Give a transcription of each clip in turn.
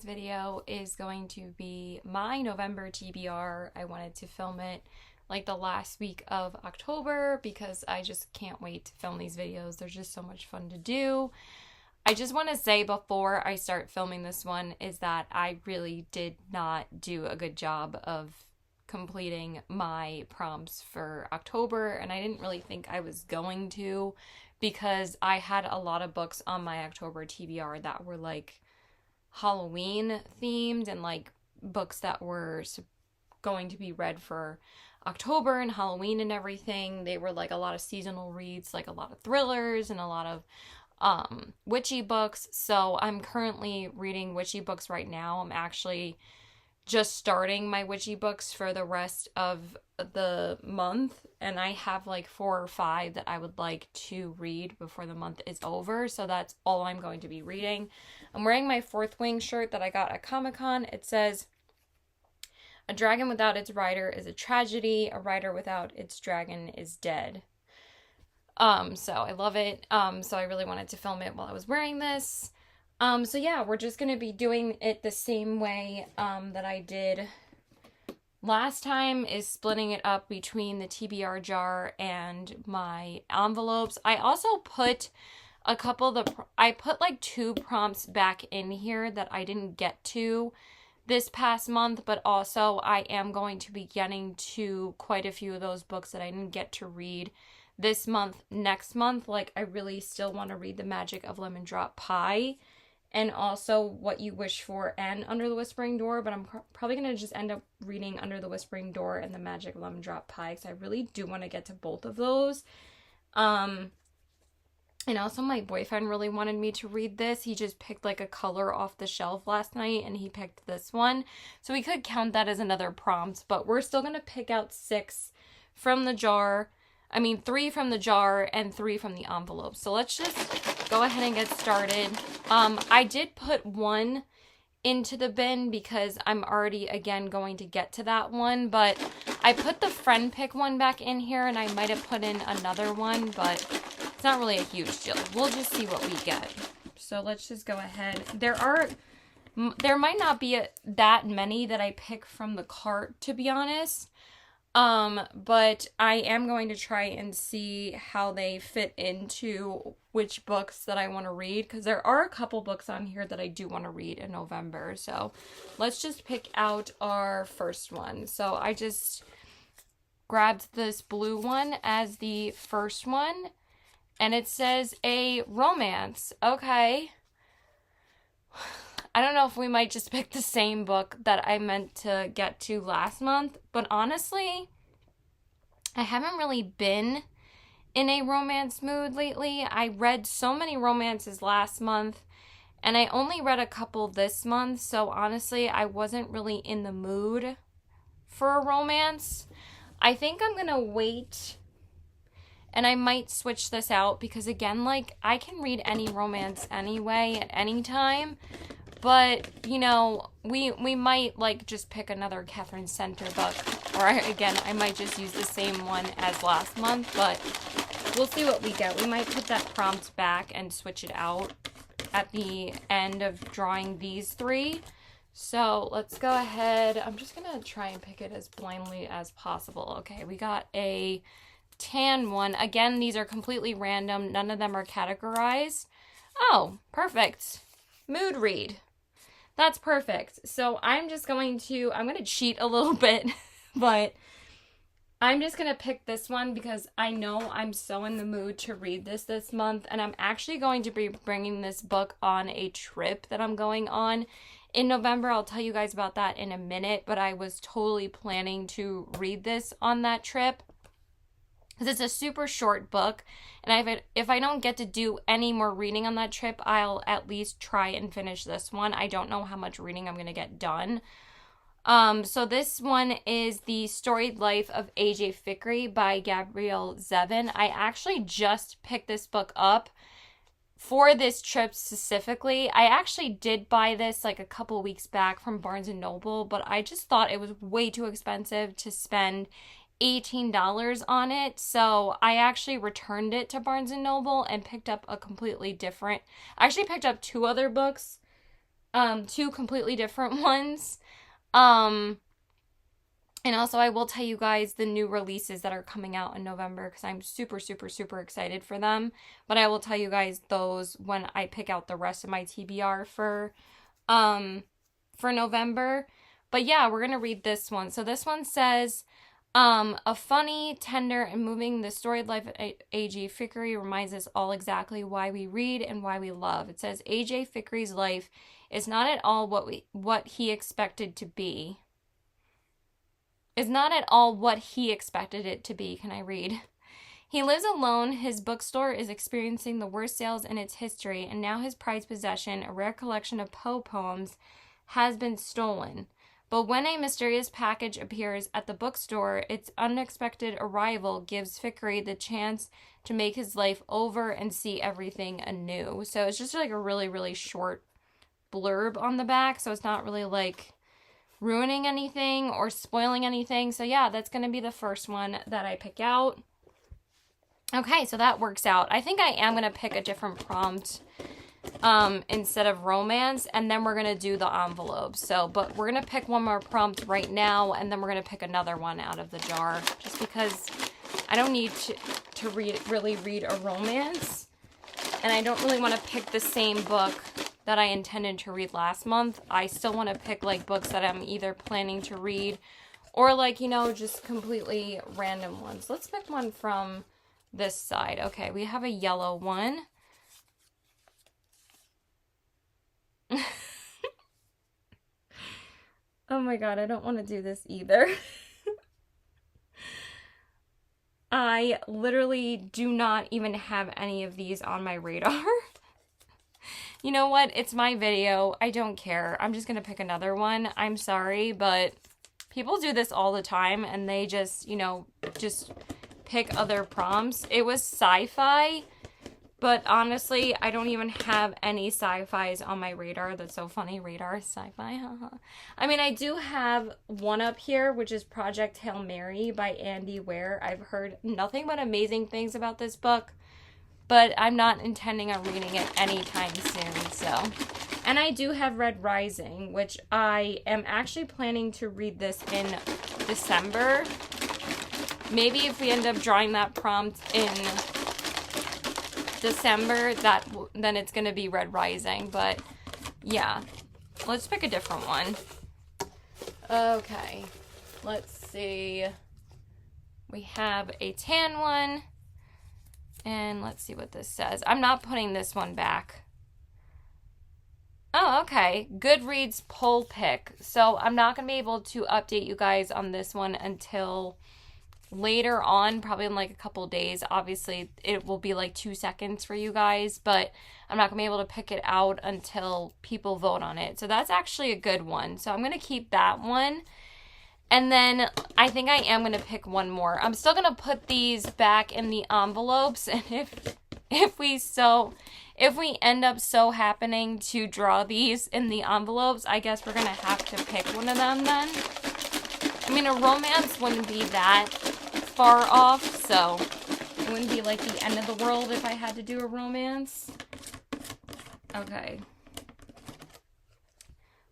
video is going to be my November TBR. I wanted to film it like the last week of October because I just can't wait to film these videos. They're just so much fun to do. I just want to say before I start filming this one is that I really did not do a good job of completing my prompts for October, and I didn't really think I was going to because I had a lot of books on my October TBR that were like Halloween themed and like books that were going to be read for October and Halloween and everything. They were like a lot of seasonal reads, like a lot of thrillers and a lot of witchy books. So I'm currently reading witchy books right now. I'm actually just starting my witchy books for the rest of the month, and I have like 4 or 5 that I would like to read before the month is over, so that's all I'm going to be reading. I'm wearing my Fourth Wing shirt that I got at Comic-Con. It says, "A dragon without its rider is a tragedy. A rider without its dragon is dead." So I love it. So I really wanted to film it while I was wearing this. So yeah, we're just going to be doing it the same way, that I did last time, is splitting it up between the TBR jar and my envelopes. I also put a couple of I put like 2 prompts back in here that I didn't get to this past month, but also I am going to be getting to quite a few of those books that I didn't get to read this month, next month. Like, I really still want to read The Magic of Lemon Drop Pie and also What You Wish For and Under the Whispering Door, but I'm probably going to just end up reading Under the Whispering Door and The Magic of Lemon Drop Pie because I really do want to get to both of those. And also my boyfriend really wanted me to read this. He just picked like a color off the shelf last night and he picked this one. So we could count that as another prompt, but we're still going to pick out 6 from the jar. 3 from the jar and 3 from the envelope. So let's just go ahead and get started. I did put 1 into the bin because I'm already, again, going to get to that one. But I put the friend pick one back in here, and I might have put in another one, but it's not really a huge deal. We'll just see what we get. So let's just go ahead. There might not be that many that I pick from the cart, to be honest. But I am going to try and see how they fit into which books that I want to read, because there are a couple books on here that I do want to read in November. So let's just pick out our first one. So I just grabbed this blue one as the first one, and it says a romance. Okay. I don't know if we might just pick the same book that I meant to get to last month, but honestly, I haven't really been in a romance mood lately. I read so many romances last month, and I only read a couple this month, so honestly, I wasn't really in the mood for a romance. I think I'm gonna wait, and I might switch this out, because again, like, I can read any romance anyway at any time. But, you know, we might, like, just pick another Catherine Center book. Or, again, I might just use the same one as last month. But we'll see what we get. We might put that prompt back and switch it out at the end of drawing these 3. So let's go ahead. I'm just going to try and pick it as blindly as possible. Okay, we got a tan one. Again, these are completely random. None of them are categorized. Oh, perfect. Mood read. That's perfect. So I'm going to cheat a little bit, but I'm just going to pick this one because I know I'm so in the mood to read this month, and I'm actually going to be bringing this book on a trip that I'm going on in November. I'll tell you guys about that in a minute, but I was totally planning to read this on that trip because it's a super short book, and if I don't get to do any more reading on that trip, I'll at least try and finish this one. I don't know how much reading I'm going to get done. So this one is The Storied Life of A.J. Fikry by Gabrielle Zevin. I actually just picked this book up for this trip specifically. I actually did buy this like a couple weeks back from Barnes & Noble, but I just thought it was way too expensive to spend $18 on it, so I actually returned it to Barnes & Noble and picked up a completely different... I actually picked up 2 other books two completely different ones. Um, and also, I will tell you guys the new releases that are coming out in November because I'm super, super, super excited for them. But I will tell you guys those when I pick out the rest of my TBR um, for November. But yeah, we're gonna read this one. So this one says, a funny, tender, and moving the storied life of A.J. Fickery reminds us all exactly why we read and why we love. It says A.J. Fickery's life is not at all what he expected to be. Is not at all what he expected it to be. Can I read? He lives alone. His bookstore is experiencing the worst sales in its history, and now his prized possession, a rare collection of Poe poems, has been stolen. But when a mysterious package appears at the bookstore, its unexpected arrival gives Fickery the chance to make his life over and see everything anew. So it's just like a really, really short blurb on the back, so it's not really like ruining anything or spoiling anything. So yeah, that's going to be the first one that I pick out. Okay, so that works out. I think I am going to pick a different prompt instead of romance, and then we're going to do the envelopes. So, but we're going to pick one more prompt right now, and then we're going to pick another one out of the jar, just because I don't need to really read a romance, and I don't really want to pick the same book that I intended to read last month. I still want to pick like books that I'm either planning to read or like, you know, just completely random ones. Let's pick one from this side. Okay, we have a yellow one. Oh my god, I don't want to do this either. I literally do not even have any of these on my radar. You know what? It's my video. I don't care. I'm just going to pick another one. I'm sorry, but people do this all the time, and they just, you know, just pick other prompts. It was sci-fi, but honestly, I don't even have any sci-fis on my radar. That's so funny. Radar, sci-fi, I mean, I do have one up here, which is Project Hail Mary by Andy Weir. I've heard nothing but amazing things about this book, but I'm not intending on reading it anytime soon, so. And I do have Red Rising, which I am actually planning to read this in December. Maybe if we end up drawing that prompt in December, then it's going to be Red Rising, but yeah. Let's pick a different one. Okay, let's see. We have a tan one. And let's see what this says. I'm not putting this one back. Oh, okay. Goodreads poll pick. So I'm not going to be able to update you guys on this one until later on, probably in like a couple days. Obviously, it will be like 2 seconds for you guys, but I'm not going to be able to pick it out until people vote on it. So that's actually a good one. So I'm going to keep that one. And then I think I am going to pick one more. I'm still going to put these back in the envelopes. And if we end up so happening to draw these in the envelopes, I guess we're going to have to pick one of them then. I mean, a romance wouldn't be that far off, so it wouldn't be like the end of the world if I had to do a romance. Okay.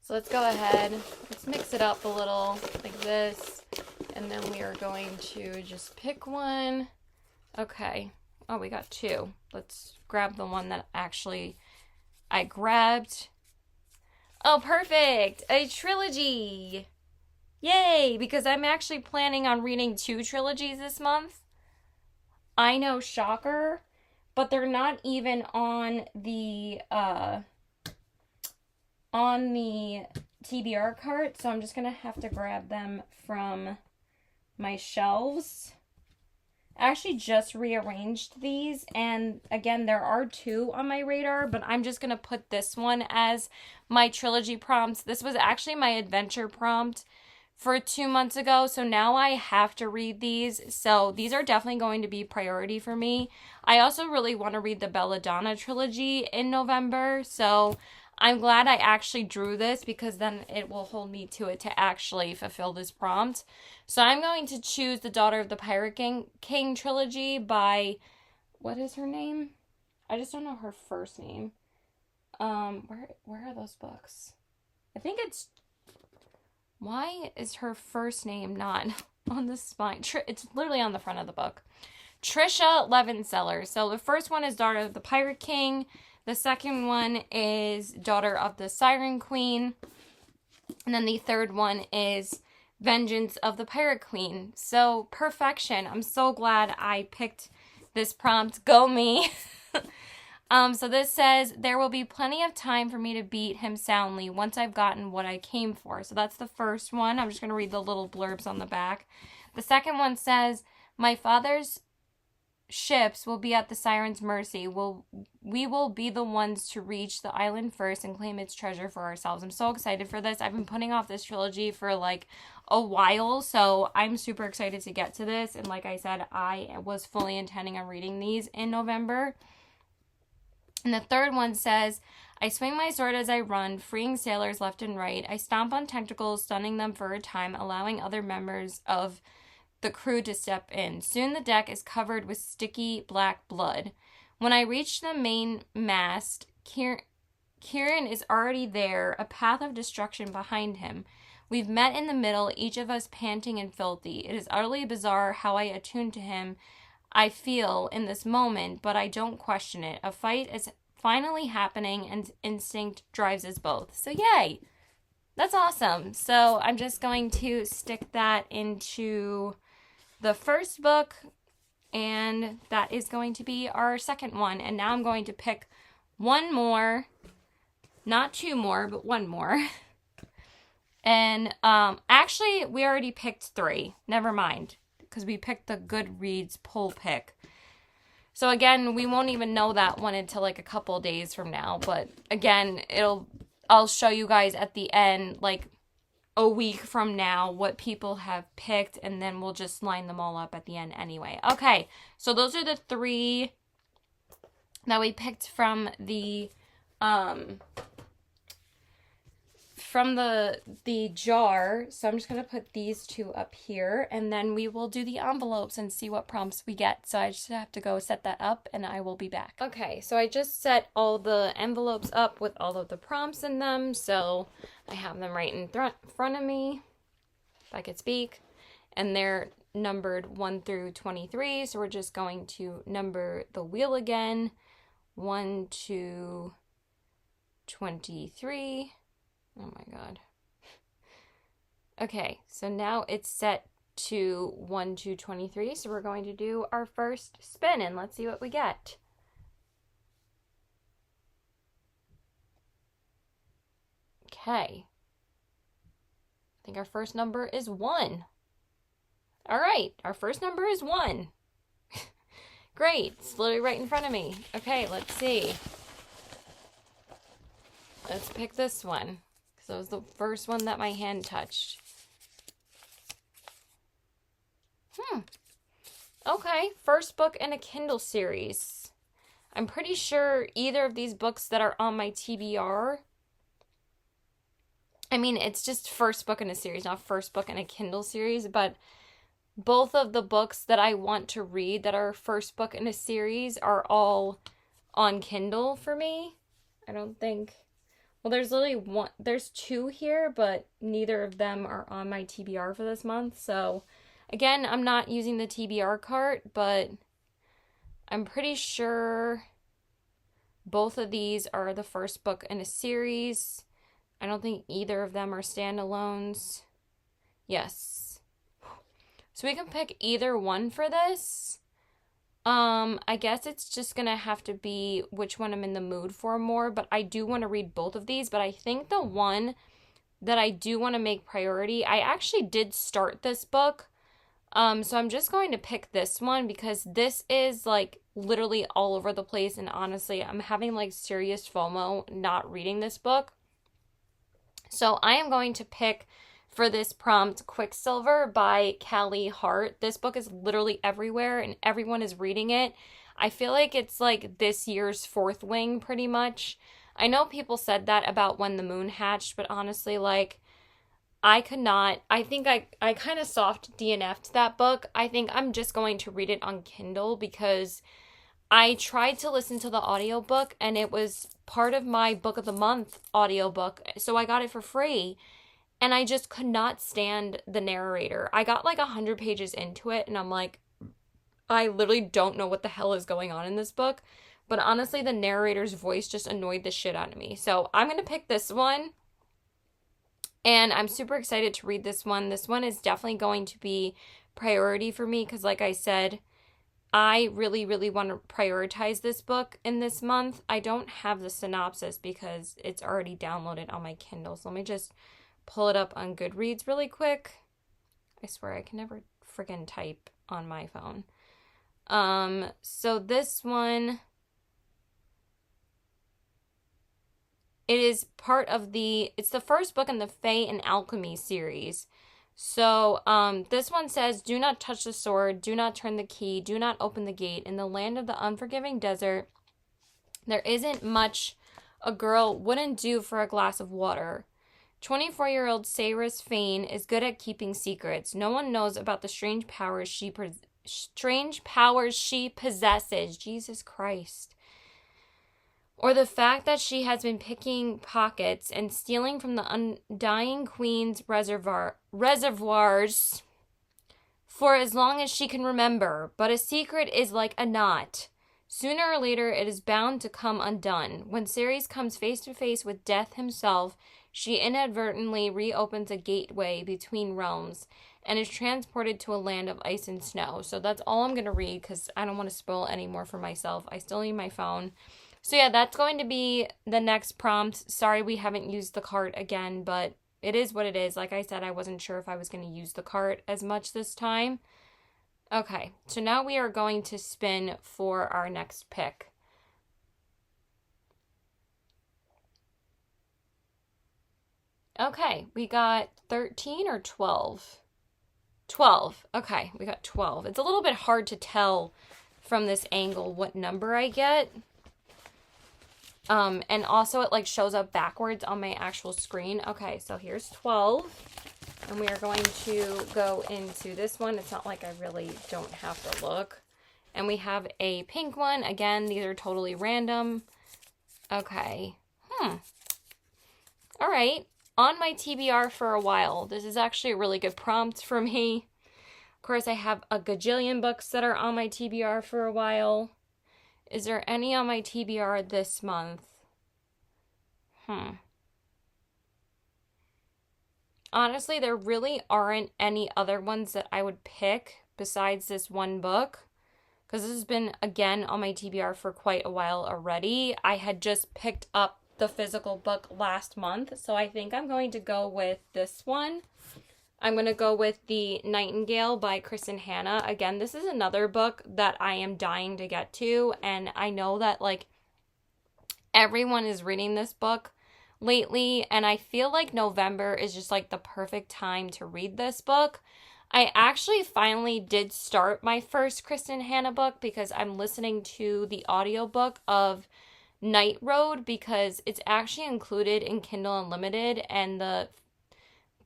So let's go ahead, let's mix it up a little like this, and then we are going to just pick one. Okay. Oh, we got two. Let's grab the one that actually I grabbed. Oh, perfect! A trilogy! Yay! Because I'm actually planning on reading 2 trilogies this month. I know, shocker, but they're not even on the TBR cart, so I'm just gonna have to grab them from my shelves. I actually just rearranged these, and again, there are 2 on my radar, but I'm just gonna put this one as my trilogy prompts. This was actually my adventure prompt for 2 months ago, so now I have to read these. So these are definitely going to be priority for me. I also really want to read the Belladonna trilogy in November, so I'm glad I actually drew this because then it will hold me to it to actually fulfill this prompt. So I'm going to choose the Daughter of the Pirate King trilogy by, what is her name? I just don't know her first name. Where are those books? I think it's, why is her first name not on the spine? It's literally on the front of the book. Trisha Levenseller. So the first one is Daughter of the Pirate King. The second one is Daughter of the Siren Queen. And then the third one is Vengeance of the Pirate Queen. So perfection. I'm so glad I picked this prompt. Go me. So this says, there will be plenty of time for me to beat him soundly once I've gotten what I came for. So that's the first one. I'm just going to read the little blurbs on the back. The second one says, my father's ships will be at the Siren's mercy. We will be the ones to reach the island first and claim its treasure for ourselves. I'm so excited for this. I've been putting off this trilogy for like a while, so I'm super excited to get to this. And like I said, I was fully intending on reading these in November. And the third one says, I swing my sword as I run, freeing sailors left and right. I stomp on tentacles, stunning them for a time, allowing other members of the crew to step in. Soon the deck is covered with sticky black blood. When I reach the main mast, Kieran is already there, a path of destruction behind him. We've met in the middle, each of us panting and filthy. It is utterly bizarre how I attune to him. I feel in this moment, but I don't question it. A fight is finally happening and instinct drives us both. So yay! That's awesome. So I'm just going to stick that into the first book, and that is going to be our second one. And now I'm going to pick one more, not two more, but one more. And actually, we already picked three. Never mind, because we picked the Goodreads poll pick. So again, we won't even know that one until like a couple days from now. But again, I'll show you guys at the end, like a week from now, what people have picked, and then we'll just line them all up at the end anyway. Okay, so those are the three that we picked from the jar. So I'm just going to put these two up here, and then we will do the envelopes and see what prompts we get. So I just have to go set that up, and I will be back. Okay, so I just set all the envelopes up with all of the prompts in them. So I have them right in front of me, if I could speak, and they're numbered 1 through 23. So we're just going to number the wheel again, 1 to 23. Oh my god. Okay, so now it's set to 1 to 23, so we're going to do our first spin, and let's see what we get. Okay. I think our first number is 1. All right, our first number is 1. Great, it's literally right in front of me. Okay, let's see. Let's pick this one. So it was the first one that my hand touched. Okay, first book in a Kindle series. I'm pretty sure either of these books that are on my TBR, I mean, it's just first book in a series, not first book in a Kindle series, but both of the books that I want to read that are first book in a series are all on Kindle for me. I don't think... Well, there's literally there's 2 here, but neither of them are on my TBR for this month. So, again, I'm not using the TBR cart, but I'm pretty sure both of these are the first book in a series. I don't think either of them are standalones. Yes. So we can pick either one for this. I guess it's just gonna have to be which one I'm in the mood for more, but I do want to read both of these, but I think the one that I do want to make priority, I actually did start this book, so I'm just going to pick this one because this is, like, literally all over the place, and honestly, I'm having, like, serious FOMO not reading this book. So I am going to pick for this prompt Quicksilver by Callie Hart. This book is literally everywhere and everyone is reading it. I feel like it's like this year's Fourth Wing pretty much. I know people said that about When the Moon Hatched, but honestly, like, I could not. I think I kind of soft DNF'd that book. I think I'm just going to read it on Kindle because I tried to listen to the audiobook and it was part of my book of the month audiobook, so I got it for free. And I just could not stand the narrator. I got like 100 pages into it, and I'm like, I literally don't know what the hell is going on in this book. But honestly, the narrator's voice just annoyed the shit out of me. So I'm going to pick this one. And I'm super excited to read this one. This one is definitely going to be priority for me because, like I said, I really, really want to prioritize this book in this month. I don't have the synopsis because it's already downloaded on my Kindle. So let me just pull it up on Goodreads really quick. I swear I can never friggin' type on my phone. So this one, it is part of it's the first book in the Fae and Alchemy series. So, this one says, do not touch the sword, do not turn the key, do not open the gate. In the land of the unforgiving desert, there isn't much a girl wouldn't do for a glass of water. 24-year-old Saris Fane is good at keeping secrets. No one knows about the strange powers she possesses. Jesus Christ. Or the fact that she has been picking pockets and stealing from the undying queen's reservoirs for as long as she can remember. But a secret is like a knot. Sooner or later, it is bound to come undone. When Ceres comes face to face with death himself, she inadvertently reopens a gateway between realms and is transported to a land of ice and snow. So that's all I'm going to read because I don't want to spoil any more for myself. I still need my phone. So yeah, that's going to be the next prompt. Sorry we haven't used the cart again, but it is what it is. Like I said, I wasn't sure if I was going to use the cart as much this time. Okay, so now we are going to spin for our next pick. Okay, we got 13 or 12? 12. Okay, we got 12. It's a little bit hard to tell from this angle what number I get. And also it like shows up backwards on my actual screen. Okay, so here's 12. And we are going to go into this one. It's not like I really don't have to look. And we have a pink one. Again, these are totally random. Okay. All right. On my TBR for a while. This is actually a really good prompt for me. Of course, I have a gajillion books that are on my TBR for a while. Is there any on my TBR this month? Honestly, there really aren't any other ones that I would pick besides this one book. Because this has been, again, on my TBR for quite a while already. I had just picked up the physical book last month, so I think I'm going to go with this one. I'm going to go with The Nightingale by Kristen Hanna. Again, this is another book that I am dying to get to, and I know that, like, everyone is reading this book lately, and I feel like November is just, like, the perfect time to read this book. I actually finally did start my first Kristen Hanna book because I'm listening to the audiobook of Night Road because it's actually included in Kindle Unlimited, and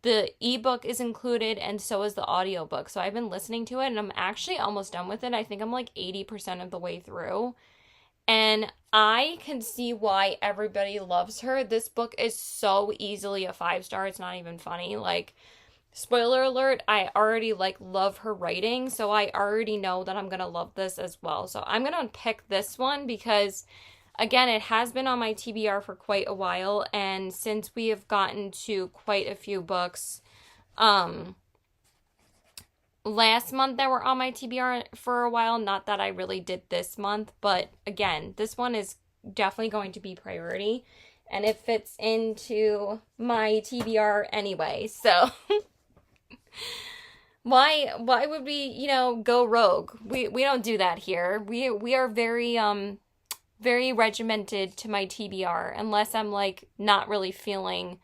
the ebook is included, and so is the audiobook. So I've been listening to it, and I'm actually almost done with it. I think I'm like 80% of the way through. And I can see why everybody loves her. This book is so easily a 5-star. It's not even funny. Like, spoiler alert, I already like love her writing, so I already know that I'm going to love this as well. So I'm going to pick this one because, again, it has been on my TBR for quite a while, and since we have gotten to quite a few books, last month that were on my TBR for a while, not that I really did this month, but again, this one is definitely going to be priority, and it fits into my TBR anyway, so why would we, go rogue? We don't do that here. We are very, very regimented to my TBR, unless I'm like not really feeling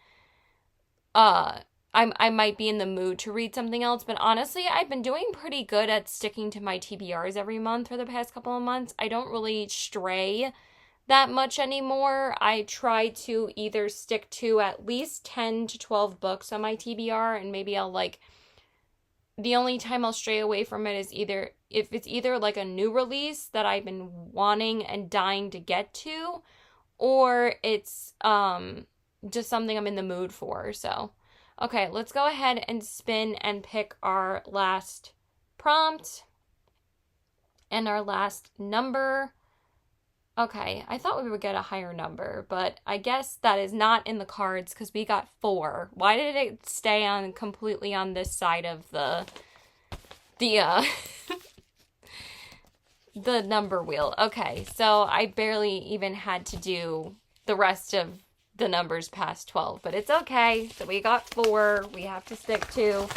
I might be in the mood to read something else, but honestly, I've been doing pretty good at sticking to my TBRs every month for the past couple of months. I don't really stray that much anymore. I try to either stick to at least 10 to 12 books on my TBR, and maybe I'll the only time I'll stray away from it is if it's either like a new release that I've been wanting and dying to get to, or it's just something I'm in the mood for. So, okay, let's go ahead and spin and pick our last prompt and our last number. Okay, I thought we would get a higher number, but I guess that is not in the cards because we got 4. Why did it stay on completely on this side of the the number wheel? Okay, so I barely even had to do the rest of the numbers past 12, but it's okay. So we got 4. We have to stick to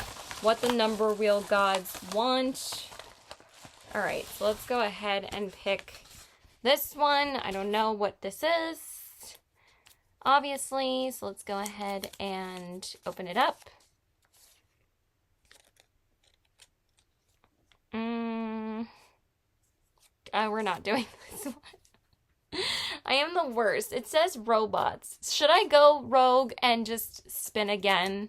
what the number wheel gods want. All right, so let's go ahead and pick this one. I don't know what this is, obviously, so let's go ahead and open it up. We're not doing this one. I am the worst. It says robots. Should I go rogue and just spin again?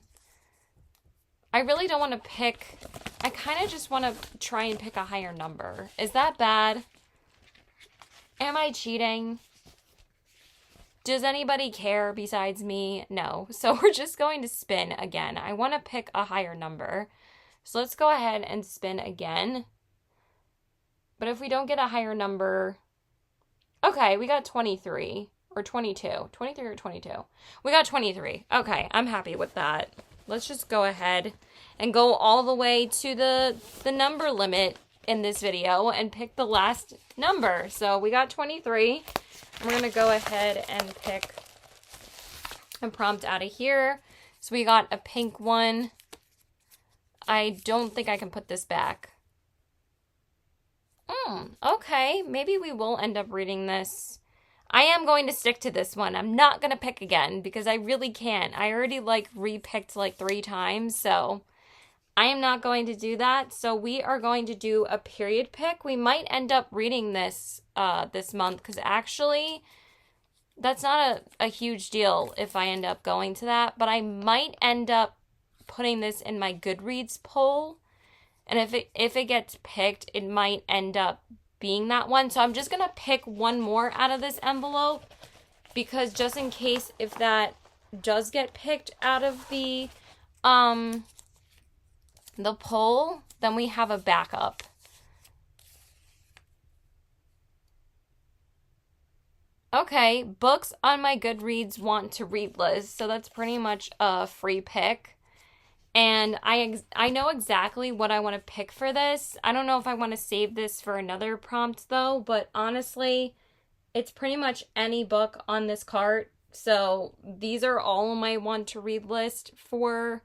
I really don't want to pick. I kind of just want to try and pick a higher number. Is that bad? Am I cheating? Does anybody care besides me? No. So we're just going to spin again. I want to pick a higher number. So let's go ahead and spin again. But if we don't get a higher number... Okay, we got 23 or 22. 23 or 22. We got 23. Okay, I'm happy with that. Let's just go ahead and go all the way to the number limit in this video and pick the last number. So we got 23. We're going to go ahead and pick a prompt out of here. So we got a pink one. I don't think I can put this back. Okay, maybe we will end up reading this. I am going to stick to this one. I'm not going to pick again because I really can't. I already re-picked 3 times, so I am not going to do that. So we are going to do a period pick. We might end up reading this this month because actually that's not a huge deal if I end up going to that, but I might end up putting this in my Goodreads poll. And if it gets picked, it might end up being that one. So I'm just going to pick one more out of this envelope because just in case if that does get picked out of the poll, then we have a backup. Okay, books on my Goodreads want to read list. So that's pretty much a free pick. And I know exactly what I want to pick for this. I don't know if I want to save this for another prompt though, but honestly, it's pretty much any book on this cart. So these are all on my want to read list for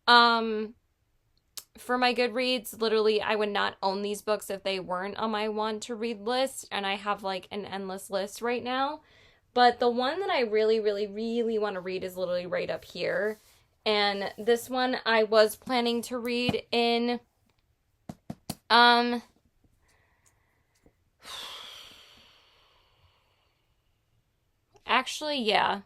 my Goodreads. Literally, I would not own these books if they weren't on my want to read list, and I have an endless list right now. But the one that I really, really, really want to read is literally right up here. And this one I was planning to read in, actually, yeah.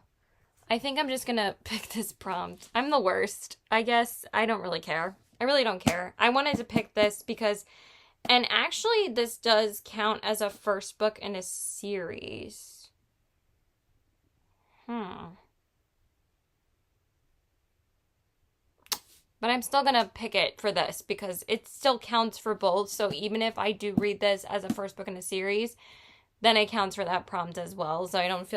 I think I'm just gonna pick this prompt. I'm the worst. I guess I don't really care. I really don't care. I wanted to pick this because, and actually this does count as a first book in a series. But I'm still going to pick it for this because it still counts for both. So even if I do read this as a first book in a series, then it counts for that prompt as well. So I don't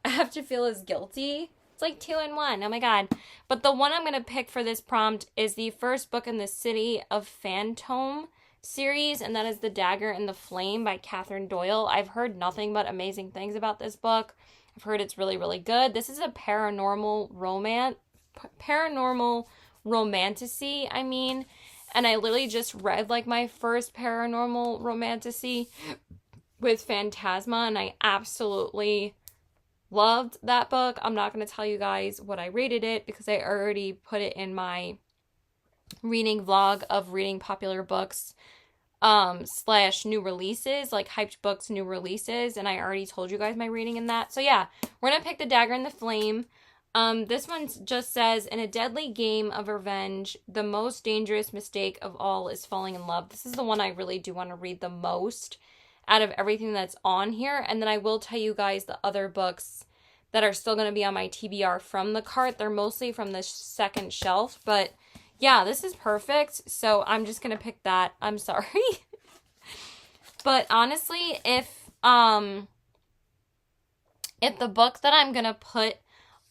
have to feel as guilty. It's like 2 in 1. Oh my God. But the one I'm going to pick for this prompt is the first book in the City of Phantom series. And that is The Dagger and the Flame by Catherine Doyle. I've heard nothing but amazing things about this book. I've heard it's really, really good. This is a paranormal romantasy, and I literally just read my first paranormal romantasy with Phantasma, and I absolutely loved that book. I'm not going to tell you guys what I rated it because I already put it in my reading vlog of reading popular books / new releases, hyped books, new releases, and I already told you guys my rating in that. So yeah, we're going to pick The Dagger and the Flame. This one just says, in a deadly game of revenge, the most dangerous mistake of all is falling in love. This is the one I really do want to read the most out of everything that's on here. And then I will tell you guys the other books that are still going to be on my TBR from the cart. They're mostly from the second shelf, but yeah, this is perfect. So I'm just going to pick that. I'm sorry. But honestly, if the book that I'm going to put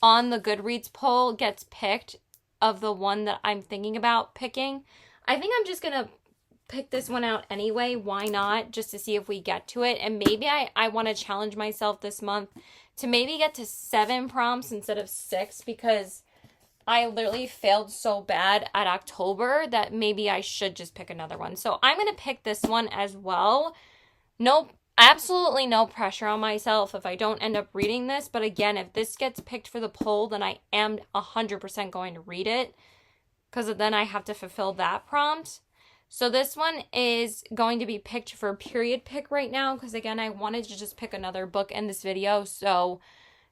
on the Goodreads poll gets picked of the one that I'm thinking about picking, I think I'm just going to pick this one out anyway. Why not? Just to see if we get to it. And maybe I want to challenge myself this month to maybe get to 7 prompts instead of 6, because I literally failed so bad at October that maybe I should just pick another one. So I'm going to pick this one as well. No, absolutely no pressure on myself if I don't end up reading this. But again, if this gets picked for the poll, then I am 100% going to read it, because then I have to fulfill that prompt. So this one is going to be picked for a period pick right now, because again, I wanted to just pick another book in this video so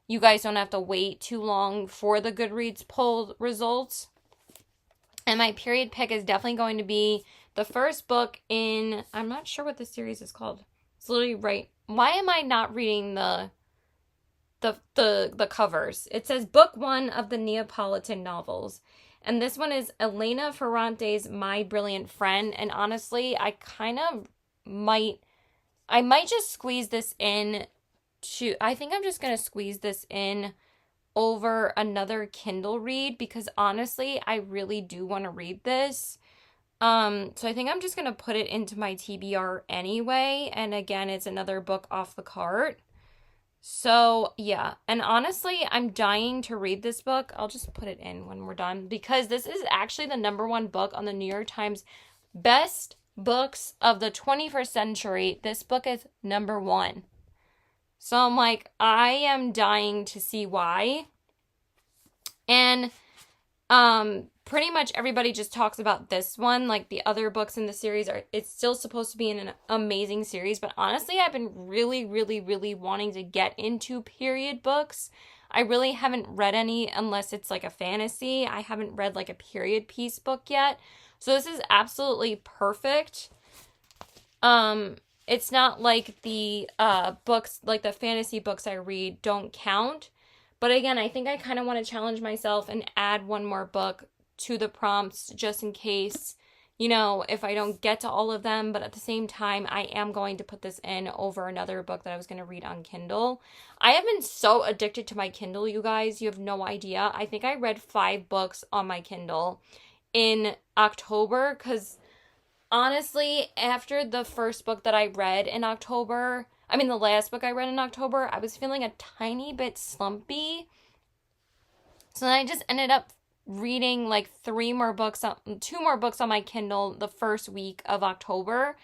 you guys don't have to wait too long for the Goodreads poll results. And my period pick is definitely going to be the first book in, I'm not sure what the series is called. It's literally right. Why am I not reading the covers? It says book 1 of the Neapolitan novels. And this one is Elena Ferrante's My Brilliant Friend. And honestly, I might just squeeze this in I think I'm just going to squeeze this in over another Kindle read, because honestly, I really do want to read this. So I think I'm just going to put it into my TBR anyway. And again, it's another book off the cart. So yeah, and honestly, I'm dying to read this book. I'll just put it in when we're done, because this is actually the #1 book on the New York Times best books of the 21st century. This book is #1. So I'm like, I am dying to see why. And pretty much everybody just talks about this one. Like the other books in the series it's still supposed to be an amazing series, but honestly, I've been really, really, really wanting to get into period books. I really haven't read any unless it's like a fantasy. I haven't read like a period piece book yet. So this is absolutely perfect. It's not like the books, like the fantasy books I read don't count. But again, I think I kind of want to challenge myself and add one more book to the prompts just in case, you know, if I don't get to all of them. But at the same time, I am going to put this in over another book that I was going to read on Kindle. I have been so addicted to my Kindle, you guys. You have no idea. I think I read 5 books on my Kindle in October, because honestly, after the first book that I read in October, the last book I read in October, I was feeling a tiny bit slumpy. So then I just ended up reading like 2 more books on my Kindle the first week of October.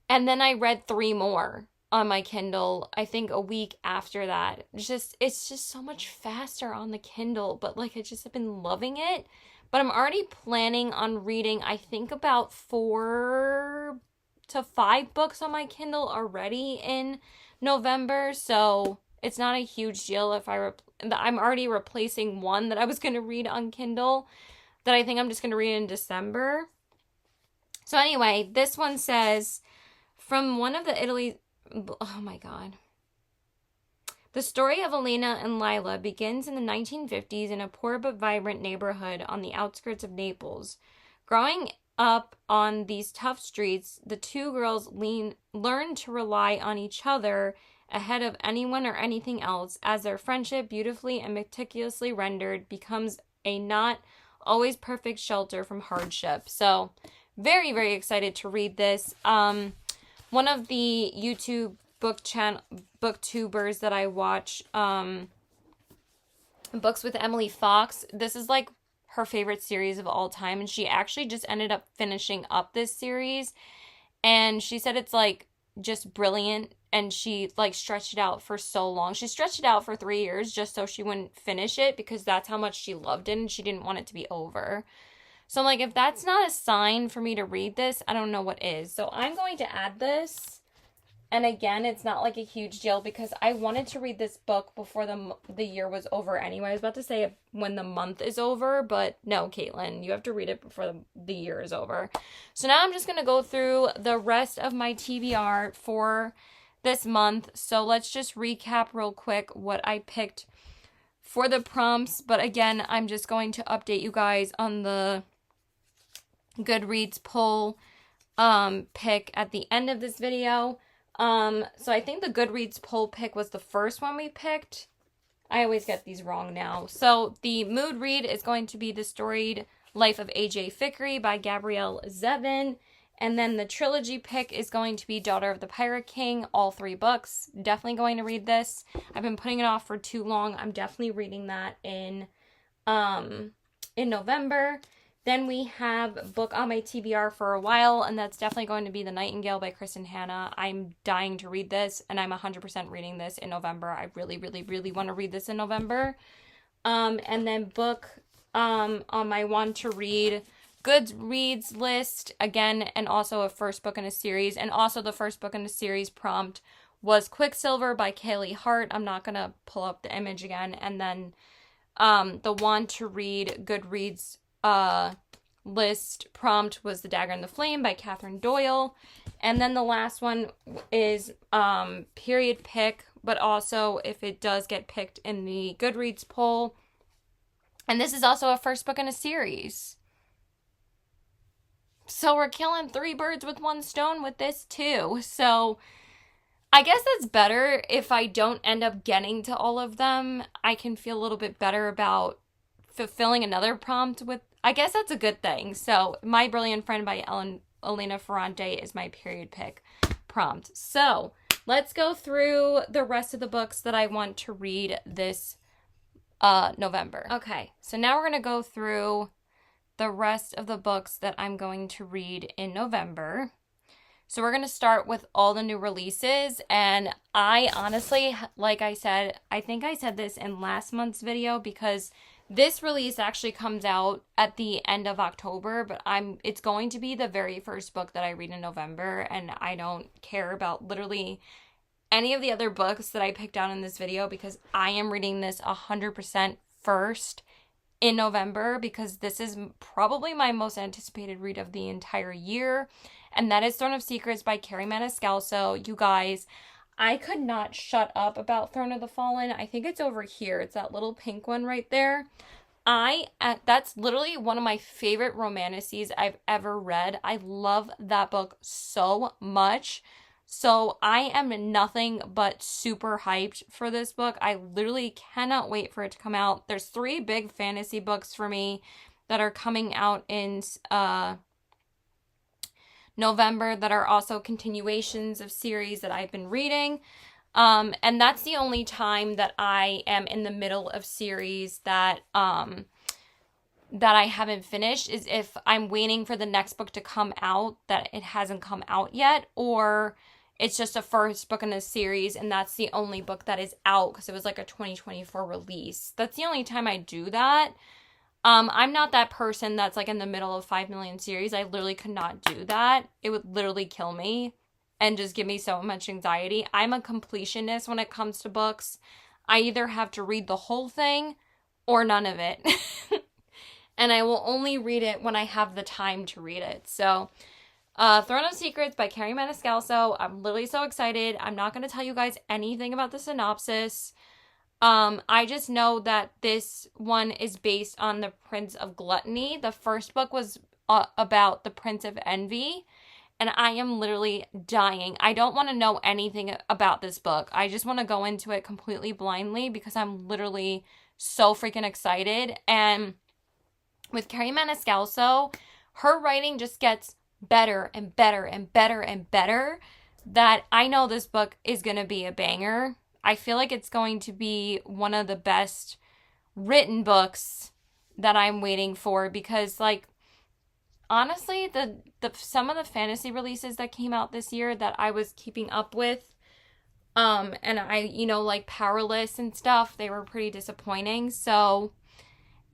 And then I read 3 more on my Kindle, I think a week after that. It's just so much faster on the Kindle, but like I just have been loving it. But I'm already planning on reading, I think, about 4 to 5 books on my Kindle already in November. So it's not a huge deal if I'm already replacing one that I was going to read on Kindle that I think I'm just going to read in December. So anyway, this one says, from one of the Italy... Oh my God. The story of Elena and Lila begins in the 1950s in a poor but vibrant neighborhood on the outskirts of Naples. Growing up on these tough streets, the 2 girls learn to rely on each other ahead of anyone or anything else, as their friendship, beautifully and meticulously rendered, becomes a not always perfect shelter from hardship. So, very, very excited to read this. One of the YouTube booktubers that I watch, Books with Emily Fox, this is like her favorite series of all time, and she actually just ended up finishing up this series, and she said it's like just brilliant, and she like stretched it out for so long. She stretched it out for 3 years just so she wouldn't finish it, because that's how much she loved it and she didn't want it to be over. So I'm like, if that's not a sign for me to read this, I don't know what is. So I'm going to add this And again, it's not like a huge deal because I wanted to read this book before the year was over anyway. I was about to say when the month is over, but no, Caitlin, you have to read it before the year is over. So now I'm just going to go through the rest of my TBR for this month. So let's just recap real quick what I picked for the prompts. But again, I'm just going to update you guys on the Goodreads poll pick at the end of this video. So I think the Goodreads poll pick was the first one we picked. I always get these wrong now. So the mood read is going to be The Storied Life of A.J. Fikry by Gabrielle Zevin. And then the trilogy pick is going to be Daughter of the Pirate King, all 3 books. Definitely going to read this. I've been putting it off for too long. I'm definitely reading that in November. Then we have book on my TBR for a while, and that's definitely going to be The Nightingale by Kristen Hanna. I'm dying to read this, and I'm 100% reading this in November. I really, really, really want to read this in November. And then book on my want to read Goodreads list, again, and also a first book in a series. And also the first book in a series prompt was Quicksilver by Kaylee Hart. I'm not going to pull up the image again. And then the want to read Goodreads list prompt was The Dagger and the Flame by Catherine Doyle. And then the last one is period pick, but also if it does get picked in the Goodreads poll. And this is also a first book in a series. So we're killing 3 birds with 1 stone with this too. So I guess that's better. If I don't end up getting to all of them, I can feel a little bit better about fulfilling another prompt with, I guess that's a good thing. So My Brilliant Friend by Elena Ferrante is my period pick prompt. So let's go through the rest of the books that I want to read this November. Okay, so now we're going to go through the rest of the books that I'm going to read in November. So we're going to start with all the new releases. And I honestly, like I said, I think I said this in last month's video because this release actually comes out at the end of October, but it's going to be the very first book that I read in November, and I don't care about literally any of the other books that I picked out in this video because I am reading this 100% first in November because this is probably my most anticipated read of the entire year, and that is Throne of Secrets by Carrie Maniscalco. You guys, I could not shut up about Throne of the Fallen. I think it's over here. It's that little pink one right there. That's literally one of my favorite romantices I've ever read. I love that book so much. So I am nothing but super hyped for this book. I literally cannot wait for it to come out. There's 3 big fantasy books for me that are coming out in November that are also continuations of series that I've been reading. And that's the only time that I am in the middle of series that I haven't finished is if I'm waiting for the next book to come out that it hasn't come out yet, or it's just a first book in a series and that's the only book that is out because it was like a 2024 release. That's the only time I do that. I'm not that person that's like in the middle of 5 million series. I literally could not do that. It would literally kill me and just give me so much anxiety. I'm a completionist when it comes to books. I either have to read the whole thing or none of it. And I will only read it when I have the time to read it. So Throne of Secrets by Carrie Maniscalco. I'm literally so excited. I'm not going to tell you guys anything about the synopsis. I just know that this one is based on the Prince of Gluttony. The first book was about the Prince of Envy, and I am literally dying. I don't want to know anything about this book. I just want to go into it completely blindly because I'm literally so freaking excited. And with Carrie Maniscalco, her writing just gets better and better and better and better, that I know this book is going to be a banger. I feel like it's going to be one of the best written books that I'm waiting for because, like, honestly, the some of the fantasy releases that came out this year that I was keeping up with, and I, like Powerless and stuff, they were pretty disappointing. So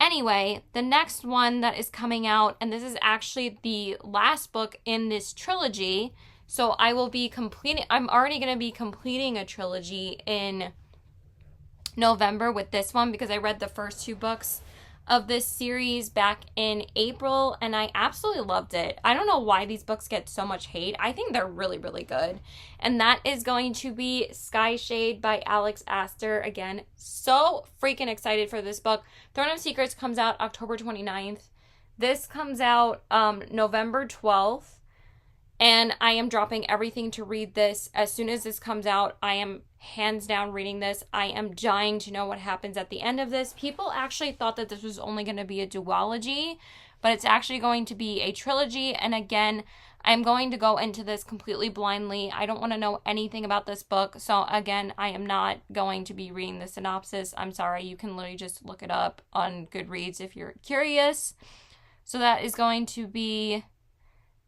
anyway, the next one that is coming out, and this is actually the last book in this trilogy, So I will be completing, I'm already going to be completing a trilogy in November with this one because I read the first 2 books of this series back in April and I absolutely loved it. I don't know why these books get so much hate. I think they're really, really good. And that is going to be Sky Shade by Alex Astor. Again, so freaking excited for this book. Throne of Secrets comes out October 29th. This comes out November 12th. And I am dropping everything to read this. As soon as this comes out, I am hands down reading this. I am dying to know what happens at the end of this. People actually thought that this was only going to be a duology, but it's actually going to be a trilogy. And again, I'm going to go into this completely blindly. I don't want to know anything about this book. So again, I am not going to be reading the synopsis. I'm sorry. You can literally just look it up on Goodreads if you're curious. So that is going to be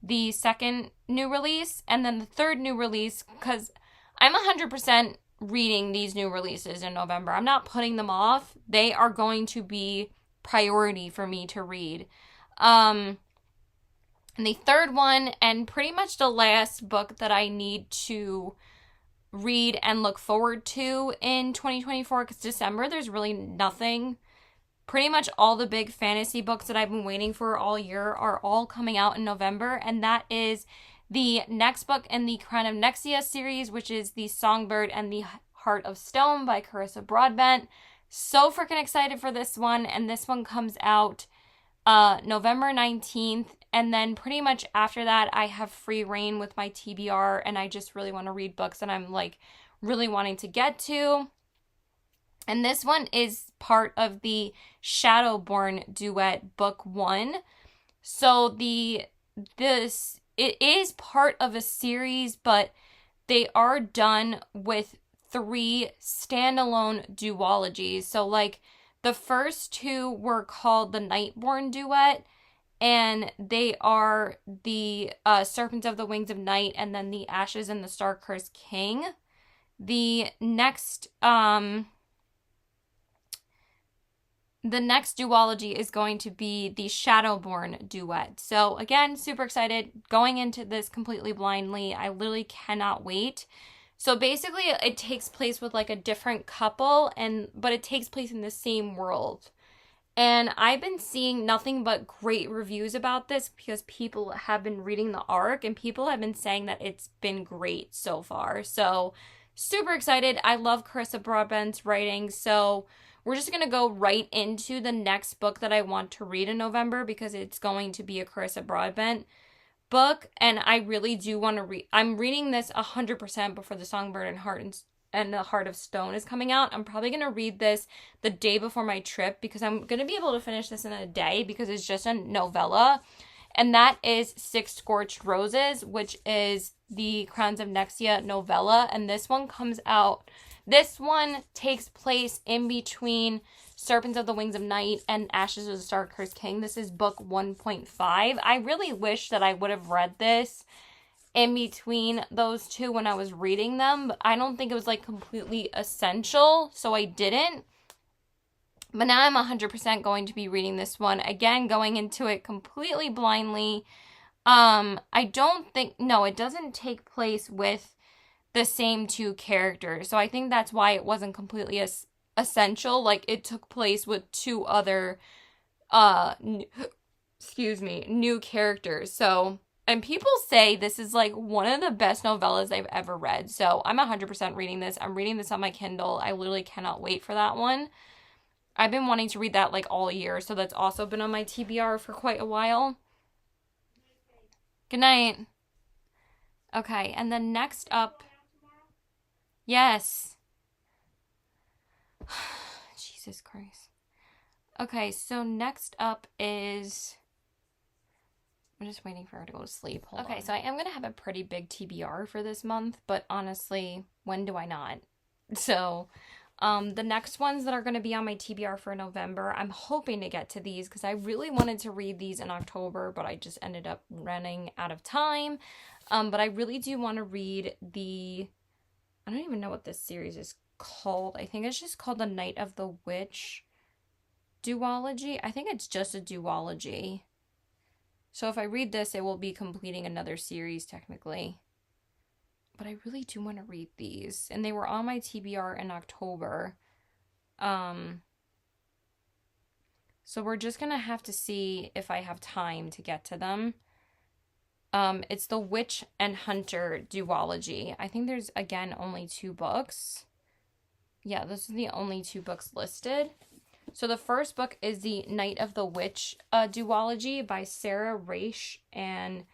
the second new release, and then the third new release, because I'm 100% reading these new releases in November. I'm not putting them off. They are going to be priority for me to read. And the third one, and pretty much the last book that I need to read and look forward to in 2024, because December, there's really nothing. Pretty much all the big fantasy books that I've been waiting for all year are all coming out in November, and that is the next book in the Crown of Nexia series, which is The Songbird and the Heart of Stone by Carissa Broadbent. So freaking excited for this one, and this one comes out November 19th, and then pretty much after that, I have free reign with my TBR, and I just really want to read books that I'm like really wanting to get to. And this one is part of the Shadowborn duet book 1. So it is part of a series, but they are done with 3 standalone duologies. So like the first 2 were called the Nightborn duet, and they are the Serpents of the Wings of Night and then the Ashes and the Star-Cursed King. The next duology is going to be the Shadowborn duet. So again, super excited. Going into this completely blindly. I literally cannot wait. So basically it takes place with like a different couple, but it takes place in the same world. And I've been seeing nothing but great reviews about this because people have been reading the arc and people have been saying that it's been great so far. So super excited. I love Carissa Broadbent's writing. So we're just going to go right into the next book that I want to read in November because it's going to be a Carissa Broadbent book. And I really do want to read. I'm reading this 100% before The Songbird and the Heart of Stone is coming out. I'm probably going to read this the day before my trip because I'm going to be able to finish this in a day because it's just a novella. And that is 6 Scorched Roses, which is the Crowns of Nexia novella. And this one comes out. This one takes place in between Serpents of the Wings of Night and Ashes of the Star-Cursed King. This is book 1.5. I really wish that I would have read this in between those 2 when I was reading them, but I don't think it was like completely essential, so I didn't. But now I'm 100% going to be reading this one. Again, going into it completely blindly. It doesn't take place with the same 2 characters. So I think that's why it wasn't completely essential. Like it took place with 2 other new characters. So, and people say this is like one of the best novellas I've ever read. So I'm 100% reading this. I'm reading this on my Kindle. I literally cannot wait for that one. I've been wanting to read that like all year. So that's also been on my TBR for quite a while. Good night. Okay, and then next up, yes. Jesus Christ. Okay, so next up is, I'm just waiting for her to go to sleep. Hold on. So I am going to have a pretty big TBR for this month, but honestly, when do I not? So, the next ones that are going to be on my TBR for November, I'm hoping to get to these because I really wanted to read these in October, but I just ended up running out of time. But I really do want to read I don't even know what this series is called. I think it's just called The Night of the Witch duology. I think it's just a duology. So if I read this, it will be completing another series technically. but I really do want to read these. And they were on my TBR in October. So we're just going to have to see if I have time to get to them. It's the Witch and Hunter duology. I think there's, again, only 2 books. Yeah, those are the only 2 books listed. So the first book is the Night of the Witch duology by Sarah Raish and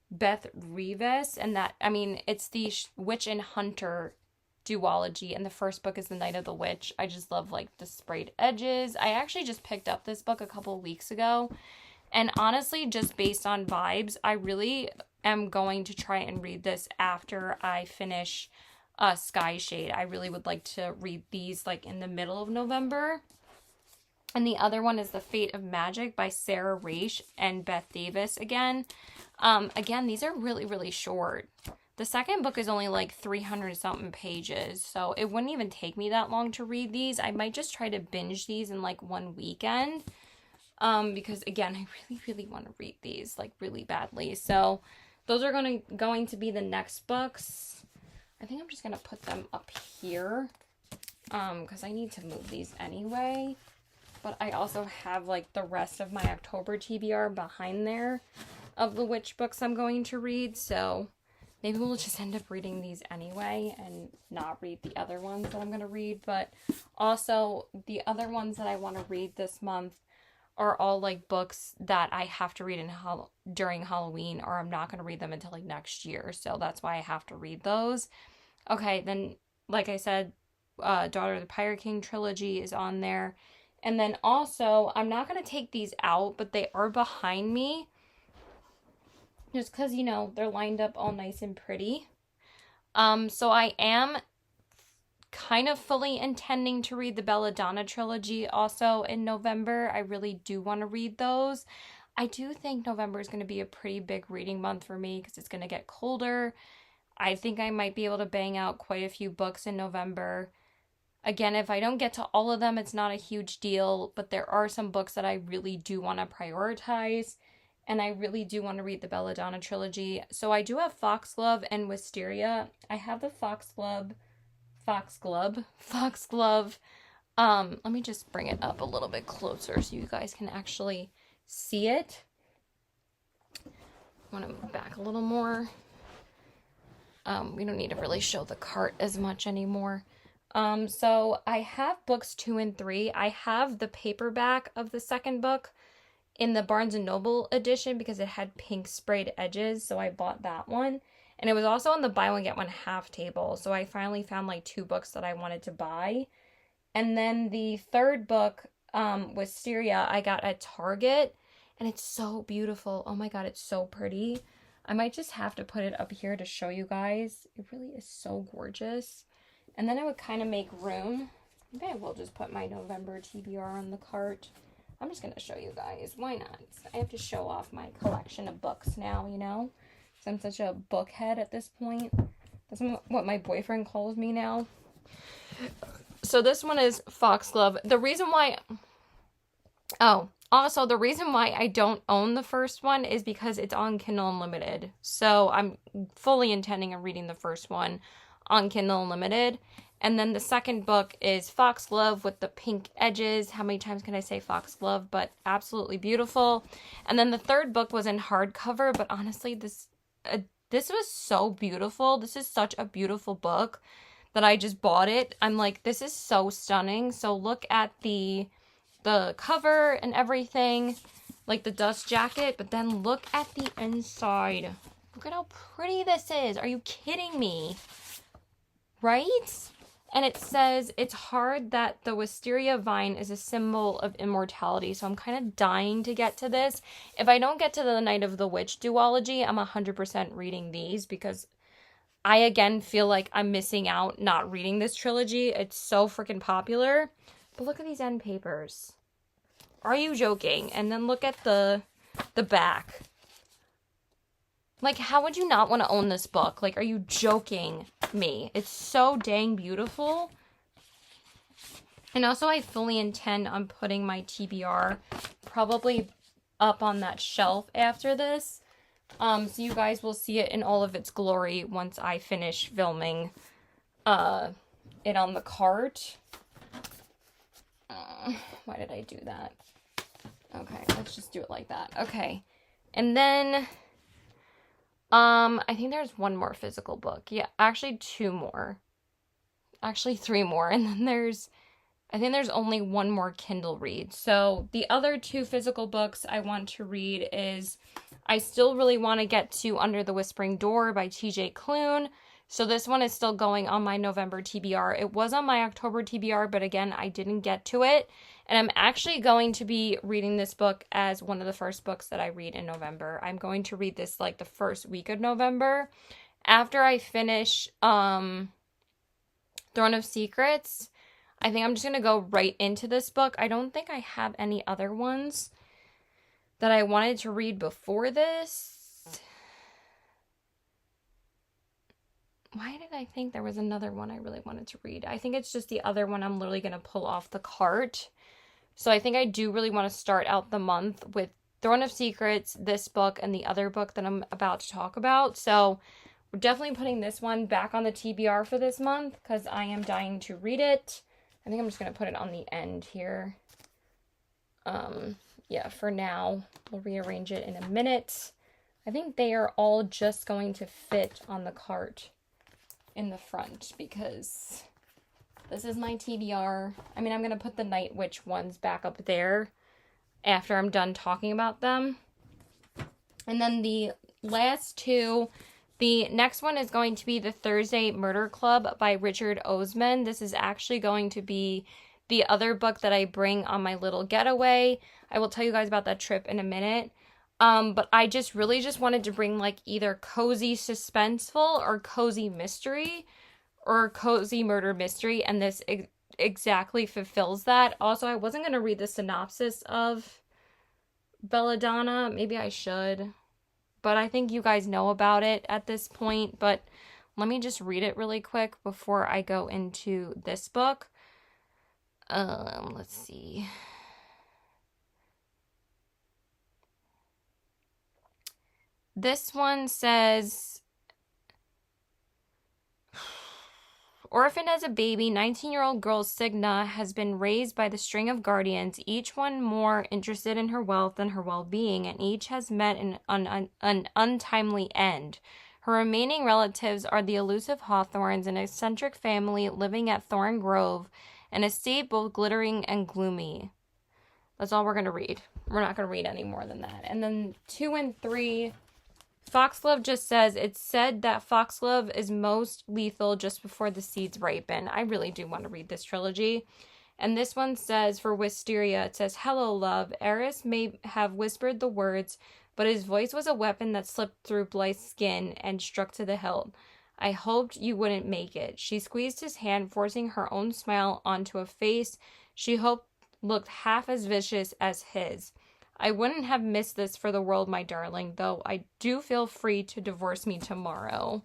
Beth Revis. And that, I mean, it's the Witch and Hunter duology, and the first book is The Night of the Witch. I just love, like, the sprayed edges. I actually just picked up this book a couple of weeks ago, and honestly, just based on vibes, I really am going to try and read this after I finish Sky Shade. I really would like to read these, like, in the middle of November. And the other one is The Fate of Magic by Sarah Raish and Beth Davis again. Again, these are really, really short. The second book is only like 300-something pages, so it wouldn't even take me that long to read these. I might just try to binge these in like one weekend, because again, I really, really want to read these like really badly. So those are going to be the next books. I think I'm just gonna put them up here, because I need to move these anyway. But I also have like the rest of my October TBR behind there of the witch books I'm going to read, so maybe we'll just end up reading these anyway and not read the other ones that I'm going to read. But also, the other ones that I want to read this month are all, like, books that I have to read during Halloween, or I'm not going to read them until, like, next year. So that's why I have to read those. Okay, then, like I said, Daughter of the Pirate King trilogy is on there. And then also, I'm not going to take these out, but they are behind me. Just because, you know, they're lined up all nice and pretty. So I am kind of fully intending to read the Belladonna trilogy also in November. I really do want to read those. I do think November is going to be a pretty big reading month for me because it's going to get colder. I think I might be able to bang out quite a few books in November. Again, if I don't get to all of them, it's not a huge deal, but there are some books that I really do want to prioritize. And I really do want to read the Belladonna trilogy. So I do have Foxglove and Wisteria. I have the Foxglove. Let me just bring it up a little bit closer so you guys can actually see it. I want to move back a little more. We don't need to really show the cart as much anymore. So I have books 2 and 3. I have the paperback of the second book in the Barnes & Noble edition because it had pink sprayed edges, so I bought that one. And it was also on the buy one get one half table, so I finally found like 2 books that I wanted to buy. And then the third book, Wisteria, I got at Target, and it's so beautiful. Oh my god, it's so pretty. I might just have to put it up here to show you guys. It really is so gorgeous. And then I would kind of make room. Maybe I will just put my November TBR on the cart. I'm just going to show you guys. Why not? I have to show off my collection of books now, you know? So I'm such a bookhead at this point. That's what my boyfriend calls me now. So this one is Foxglove. The reason why... Oh, also the reason why I don't own the first one is because it's on Kindle Unlimited. So I'm fully intending on reading the first one on Kindle Unlimited. And then the second book is Foxglove with the pink edges. How many times can I say Foxglove? But absolutely beautiful. And then the third book was in hardcover. But honestly, this was so beautiful. This is such a beautiful book that I just bought it. I'm like, this is so stunning. So look at the cover and everything. Like the dust jacket. But then look at the inside. Look at how pretty this is. Are you kidding me? Right? And it says, it's hard that the wisteria vine is a symbol of immortality. So I'm kind of dying to get to this. If I don't get to the Night of the Witch duology, I'm 100% reading these because I, again, feel like I'm missing out not reading this trilogy. It's so freaking popular. But look at these end papers. Are you joking? And then look at the back. Like, how would you not want to own this book? Like, are you joking me? It's so dang beautiful. And also, I fully intend on putting my TBR probably up on that shelf after this. So you guys will see it in all of its glory once I finish filming it on the cart. Why did I do that? Okay, let's just do it like that. Okay. And then I think there's one more physical book. Yeah, actually 2 more. Actually 3 more. And then I think there's only one more Kindle read. So the other 2 physical books I want to read is, I still really want to get to Under the Whispering Door by TJ Klune. So this one is still going on my November TBR. It was on my October TBR, but again, I didn't get to it. And I'm actually going to be reading this book as one of the first books that I read in November. I'm going to read this like the first week of November. After I finish Throne of Secrets, I think I'm just going to go right into this book. I don't think I have any other ones that I wanted to read before this. Why did I think there was another one I really wanted to read? I think it's just the other one I'm literally going to pull off the cart. So I think I do really want to start out the month with Throne of Secrets, this book, and the other book that I'm about to talk about. So we're definitely putting this one back on the TBR for this month because I am dying to read it. I think I'm just going to put it on the end here. Yeah, for now. We'll rearrange it in a minute. I think they are all just going to fit on the cart in the front because this is my TBR. I mean, I'm going to put the Night Witch ones back up there after I'm done talking about them. And then the last 2, the next one is going to be The Thursday Murder Club by Richard Osman. This is actually going to be the other book that I bring on my little getaway. I will tell you guys about that trip in a minute. But I just really wanted to bring like either cozy suspenseful or cozy mystery or cozy murder mystery. And this exactly fulfills that. Also, I wasn't going to read the synopsis of Belladonna. Maybe I should. But I think you guys know about it at this point. But let me just read it really quick before I go into this book. Let's see. This one says, orphaned as a baby, 19-year-old girl Signa has been raised by the string of guardians, each one more interested in her wealth than her well-being, and each has met an untimely end. Her remaining relatives are the elusive Hawthorns, an eccentric family living at Thorn Grove, an estate both glittering and gloomy. That's all we're going to read. We're not going to read any more than that. And then 2 and 3... Foxglove just says, it's said that foxglove is most lethal just before the seeds ripen. I really do want to read this trilogy. And this one says, for Wisteria, it says, hello, love. Eris may have whispered the words, but his voice was a weapon that slipped through Blythe's skin and struck to the hilt. I hoped you wouldn't make it. She squeezed his hand, forcing her own smile onto a face she hoped looked half as vicious as his. I wouldn't have missed this for the world, my darling, though I do feel free to divorce me tomorrow.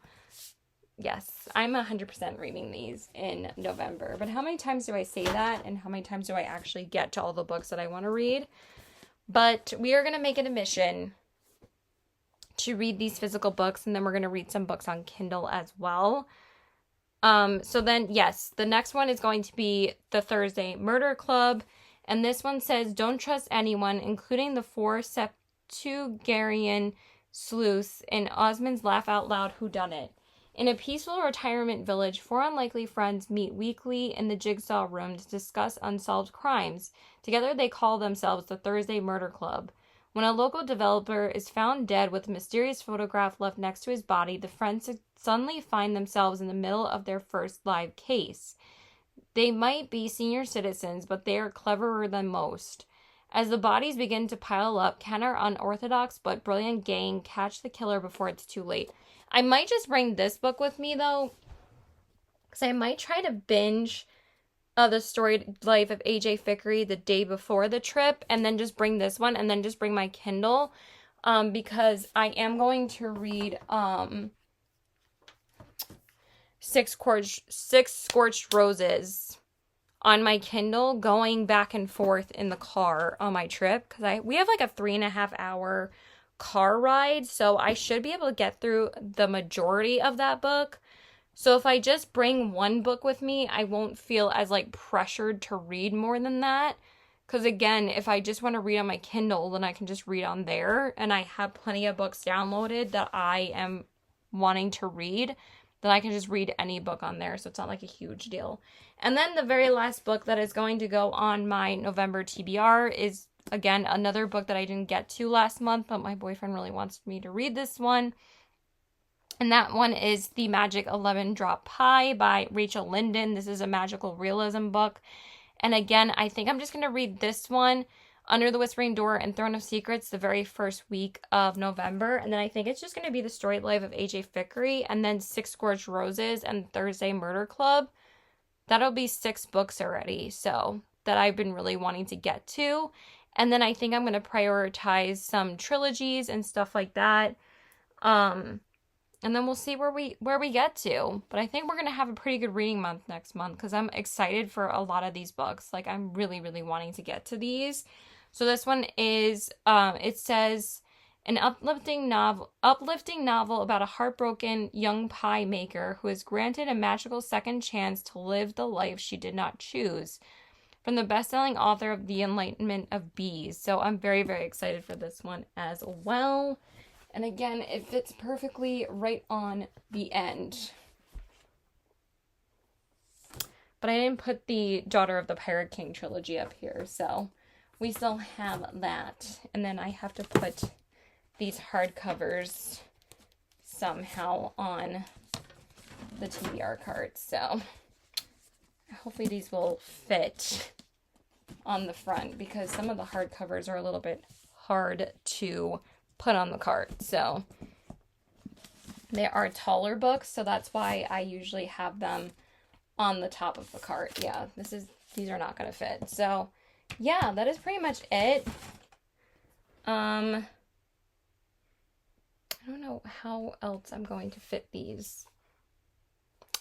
Yes, I'm 100% reading these in November. But how many times do I say that? And how many times do I actually get to all the books that I want to read? But we are going to make it a mission to read these physical books. And then we're going to read some books on Kindle as well. So then, yes, the next one is going to be The Thursday Murder Club. And this one says, don't trust anyone, including the 4 septuagenarian sleuths in Osmond's Laugh Out Loud Whodunit. In a peaceful retirement village, 4 unlikely friends meet weekly in the Jigsaw Room to discuss unsolved crimes. Together they call themselves the Thursday Murder Club. When a local developer is found dead with a mysterious photograph left next to his body, the friends suddenly find themselves in the middle of their first live case. They might be senior citizens, but they are cleverer than most. As the bodies begin to pile up, can our unorthodox but brilliant gang catch the killer before it's too late? I might just bring this book with me, though, because I might try to binge The Storied Life of A.J. Fickery the day before the trip, and then just bring this one, and then just bring my Kindle, because I am going to read Six Scorched Roses on my Kindle, going back and forth in the car on my trip, because we have like a 3.5 hour car ride, so I should be able to get through the majority of that book. So if I just bring one book with me, I won't feel as like pressured to read more than that. Because again, if I just want to read on my Kindle, then I can just read on there. And I have plenty of books downloaded that I am wanting to read. Then I can just read any book on there. So it's not like a huge deal. And then the very last book that is going to go on my November TBR is, again, another book that I didn't get to last month, but my boyfriend really wants me to read this one. And that one is The Magic 11 Drop Pie by Rachel Linden. This is a magical realism book. And again, I think I'm just going to read this one, Under the Whispering Door and Throne of Secrets, the very first week of November. And then I think it's just going to be The Storied Life of AJ Fickery, and then Six Scorched Roses and Thursday Murder Club. That'll be 6 books already, so that I've been really wanting to get to. And then I think I'm going to prioritize some trilogies and stuff like that. And then we'll see where we get to. But I think we're going to have a pretty good reading month next month because I'm excited for a lot of these books. Like, I'm really, really wanting to get to these. So this one is, it says, an uplifting novel about a heartbroken young pie maker who is granted a magical second chance to live the life she did not choose. From the best-selling author of The Enlightenment of Bees. So I'm very, very excited for this one as well. And again, it fits perfectly right on the end. But I didn't put the Daughter of the Pirate King trilogy up here, so we still have that. And then I have to put these hardcovers somehow on the TBR cards. So hopefully these will fit on the front because some of the hardcovers are a little bit hard to put on the cart. So they are taller books, so that's why I usually have them on the top of the cart. Yeah, these are not going to fit. So yeah, that is pretty much it. I don't know how else I'm going to fit these.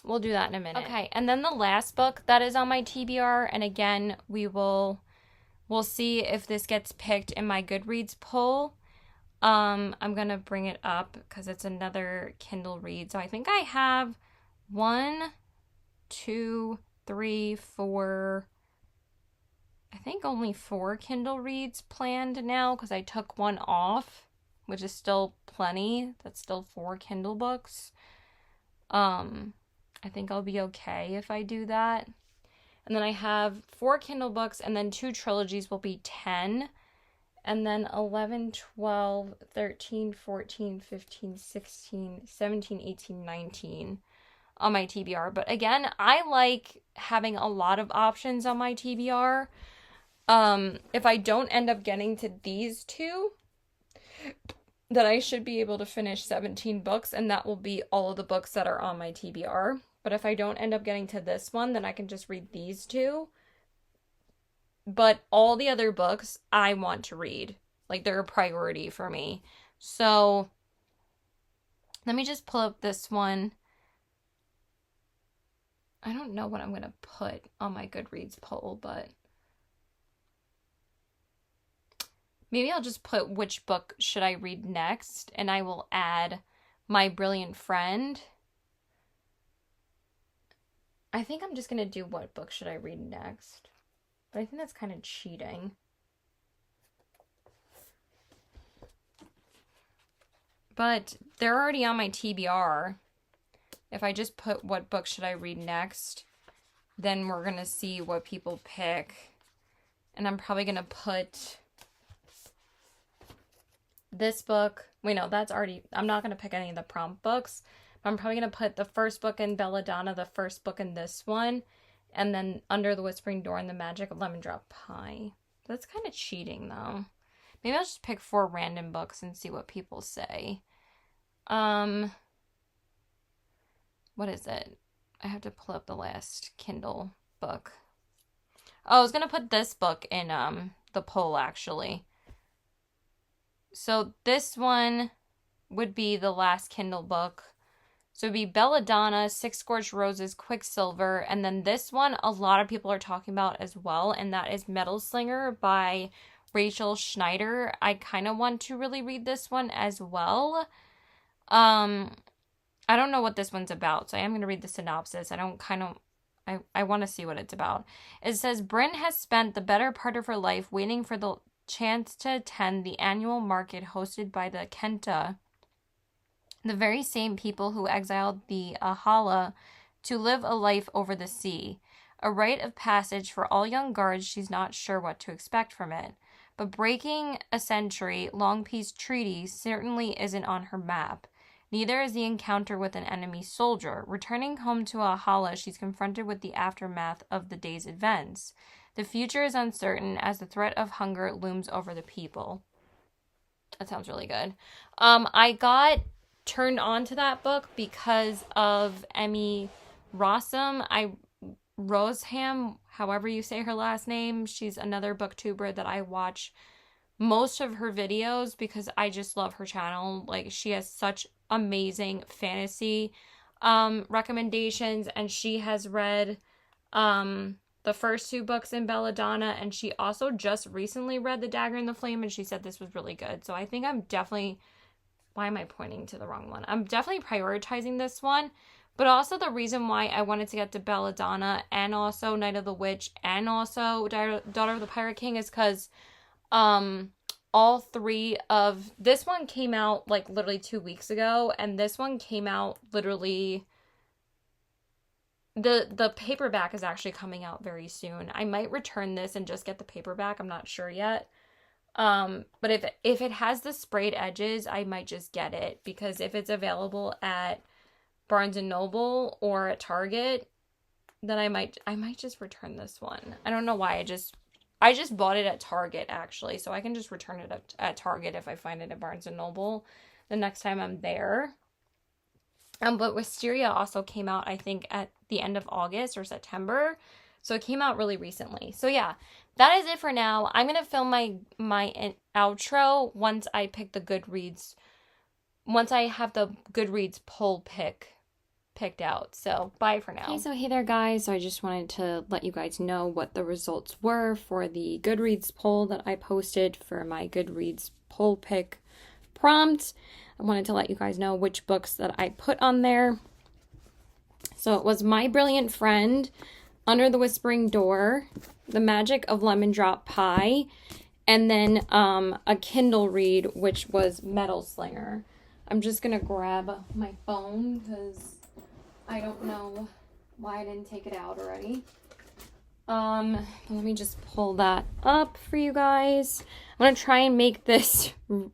We'll do that in a minute. Okay, and then the last book that is on my TBR, and again, we'll see if this gets picked in my Goodreads poll. I'm going to bring it up because it's another Kindle read. So I think I have 1, 2, 3, 4, I think only 4 Kindle reads planned now because I took one off, which is still plenty. That's still 4 Kindle books. I think I'll be okay if I do that. And then I have 4 Kindle books, and then 2 trilogies will be 10. And then 11, 12, 13, 14, 15, 16, 17, 18, 19 on my TBR. But again, I like having a lot of options on my TBR. If I don't end up getting to these 2, then I should be able to finish 17 books, and that will be all of the books that are on my TBR. But if I don't end up getting to this one, then I can just read these 2. But all the other books I want to read. Like, they're a priority for me. So let me just pull up this one. I don't know what I'm going to put on my Goodreads poll, but maybe I'll just put which book should I read next, and I will add My Brilliant Friend. I think I'm just going to do what book should I read next. But I think that's kind of cheating. But they're already on my TBR. If I just put what book should I read next, then we're going to see what people pick. And I'm probably going to put this book. Wait, no, that's already... I'm not going to pick any of the prompt books. But I'm probably going to put the first book in Belladonna, the first book in this one, and then Under the Whispering Door and the Magic Lemon Drop Pie. That's kind of cheating, though. Maybe I'll just pick 4 random books and see what people say. What is it? I have to pull up the last Kindle book. Oh, I was going to put this book in the poll, actually. So this one would be the last Kindle book. So it'd be Belladonna, Six Scorched Roses, Quicksilver, and then this one a lot of people are talking about as well, and that is Metal Slinger by Rachel Schneider. I kind of want to really read this one as well. I don't know what this one's about, so I am going to read the synopsis. I want to see what it's about. It says, Bryn has spent the better part of her life waiting for the chance to attend the annual market hosted by the Kenta, the very same people who exiled the Ahala to live a life over the sea. A rite of passage for all young guards, she's not sure what to expect from it. But breaking a century-long peace treaty certainly isn't on her map. Neither is the encounter with an enemy soldier. Returning home to Ahala, she's confronted with the aftermath of the day's events. The future is uncertain as the threat of hunger looms over the people. That sounds really good. I got turned on to that book because of Emmy Roseham, however you say her last name. She's another booktuber that I watch most of her videos because I just love her channel. Like, she has such amazing fantasy recommendations, and she has read the first 2 books in Belladonna, and she also just recently read The Dagger and the Flame, and she said this was really good. So I think I'm definitely, why am I pointing to the wrong one? I'm definitely prioritizing this one. But also the reason why I wanted to get to Belladonna and also Night of the Witch and also Daughter of the Pirate King is because all 3 of... This one came out like literally 2 weeks ago, and this one came out literally... The paperback is actually coming out very soon. I might return this and just get the paperback. I'm not sure yet. But if it has the sprayed edges, I might just get it, because if it's available at Barnes and Noble or at Target, then I might just return this one. I don't know why. I just bought it at Target, actually, so I can just return it at Target if I find it at Barnes and Noble the next time I'm there. But Wisteria also came out, I think, at the end of August or September, so it came out really recently. So yeah, that is it for now. I'm gonna film my outro once I pick the Goodreads. Once I have the Goodreads poll picked out. So bye for now. Okay, so hey there guys. So I just wanted to let you guys know what the results were for the Goodreads poll that I posted for my Goodreads poll pick prompt. I wanted to let you guys know which books that I put on there. So it was My Brilliant Friend, Under the Whispering Door, The Magic of Lemon Drop Pie, and then a Kindle read, which was Metal Slinger. I'm just going to grab my phone because I don't know why I didn't take it out already. Let me just pull that up for you guys. I'm going to try and make this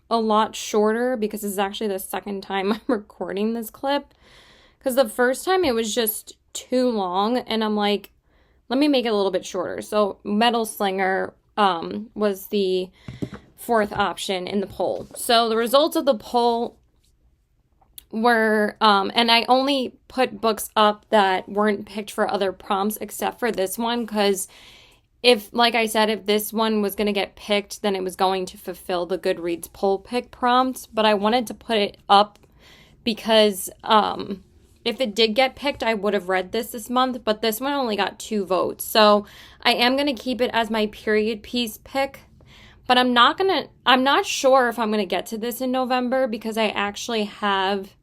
a lot shorter because this is actually the second time I'm recording this clip. Because the first time it was just too long and I'm like, let me make it a little bit shorter. So Metal Slinger was the 4th option in the poll. So the results of the poll were, and I only put books up that weren't picked for other prompts except for this one, because if, like I said, if this one was going to get picked, then it was going to fulfill the Goodreads poll pick prompt, but I wanted to put it up because, if it did get picked, I would have read this month, but this one only got 2 votes, so I am going to keep it as my period piece pick. But I'm not sure if I'm going to get to this in November because I actually have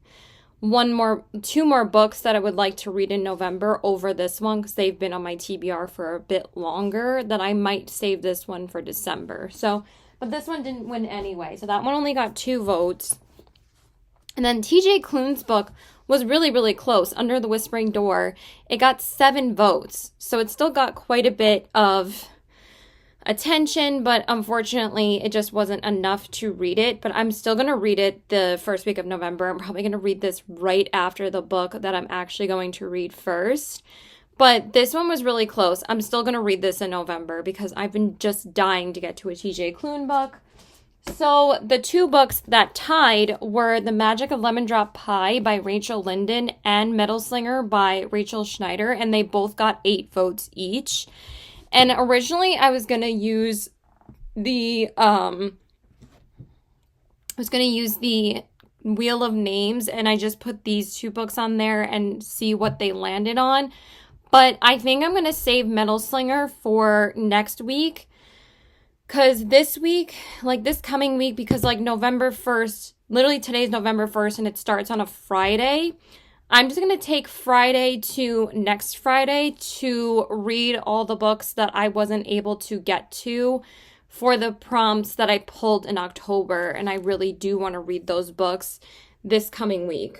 2 more books that I would like to read in November over this one because they've been on my TBR for a bit longer, that I might save this one for December. So, but this one didn't win anyway. So that one only got 2 votes. And then TJ Klune's book was really, really close, Under the Whispering Door. It got 7 votes. So it still got quite a bit of attention, but unfortunately it just wasn't enough to read it. But I'm still going to read it the first week of November. I'm probably going to read this right after the book that I'm actually going to read first. But this one was really close. I'm still going to read this in November because I've been just dying to get to a TJ Klune book. So the 2 books that tied were The Magic of Lemon Drop Pie by Rachel Linden and Metal Slinger by Rachel Schneider, and they both got 8 votes each. And originally I was going to use the Wheel of Names, and I just put these 2 books on there and see what they landed on. But I think I'm going to save Metal Slinger for next week Because this week, like this coming week, because like November 1st, literally today's November 1st and it starts on a Friday. I'm just going to take Friday to next Friday to read all the books that I wasn't able to get to for the prompts that I pulled in October. And I really do want to read those books this coming week.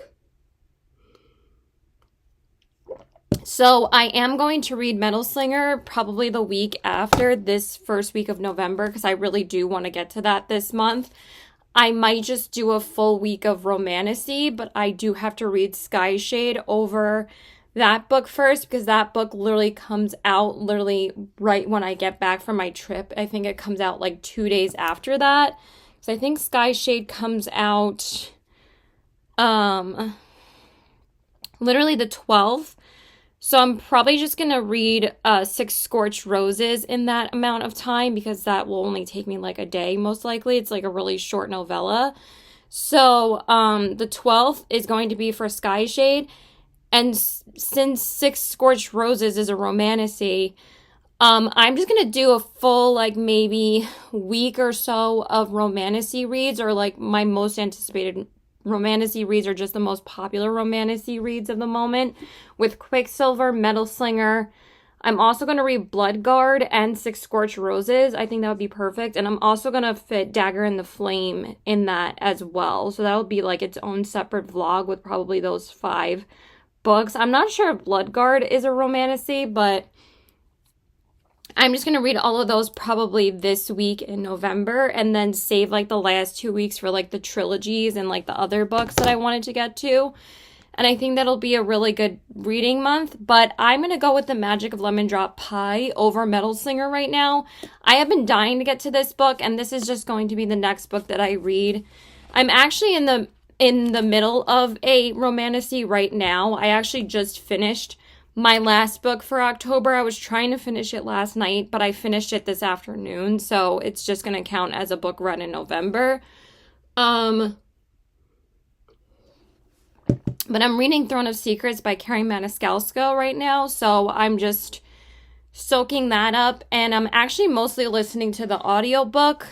So I am going to read Metal Slinger probably the week after this first week of November because I really do want to get to that this month. I might just do a full week of Romantasy, but I do have to read Sky Shade over that book first because that book literally comes out literally right when I get back from my trip. I think it comes out like 2 days after that. So I think Sky Shade comes out literally the 12th. So I'm probably just going to read 6 Scorched Roses in that amount of time because that will only take me like a day most likely. It's like a really short novella. So the 12th is going to be for Sky Shade. And since 6 Scorched Roses is a romantasy, I'm just going to do a full like maybe week or so of romantasy reads or like my most anticipated romantasy reads are just the most popular romantasy reads of the moment with Quicksilver, Metal Slinger. I'm also going to read Bloodguard and 6 Scorched Roses. I think that would be perfect. And I'm also going to fit Dagger in the Flame in that as well. So that would be like its own separate vlog with probably those 5 books. I'm not sure if Bloodguard is a romantasy, but I'm just going to read all of those probably this week in November and then save like the last 2 weeks for like the trilogies and like the other books that I wanted to get to. And I think that'll be a really good reading month, but I'm going to go with The Magic of Lemon Drop Pie over Metal Slinger right now. I have been dying to get to this book and this is just going to be the next book that I read. I'm actually in the middle of a romantasy right now. I actually just finished my last book for October. I was trying to finish it last night, but I finished it this afternoon, so it's just going to count as a book read in November. But I'm reading Throne of Secrets by Carrie Maniscalco right now, so I'm just soaking that up, and I'm actually mostly listening to the audiobook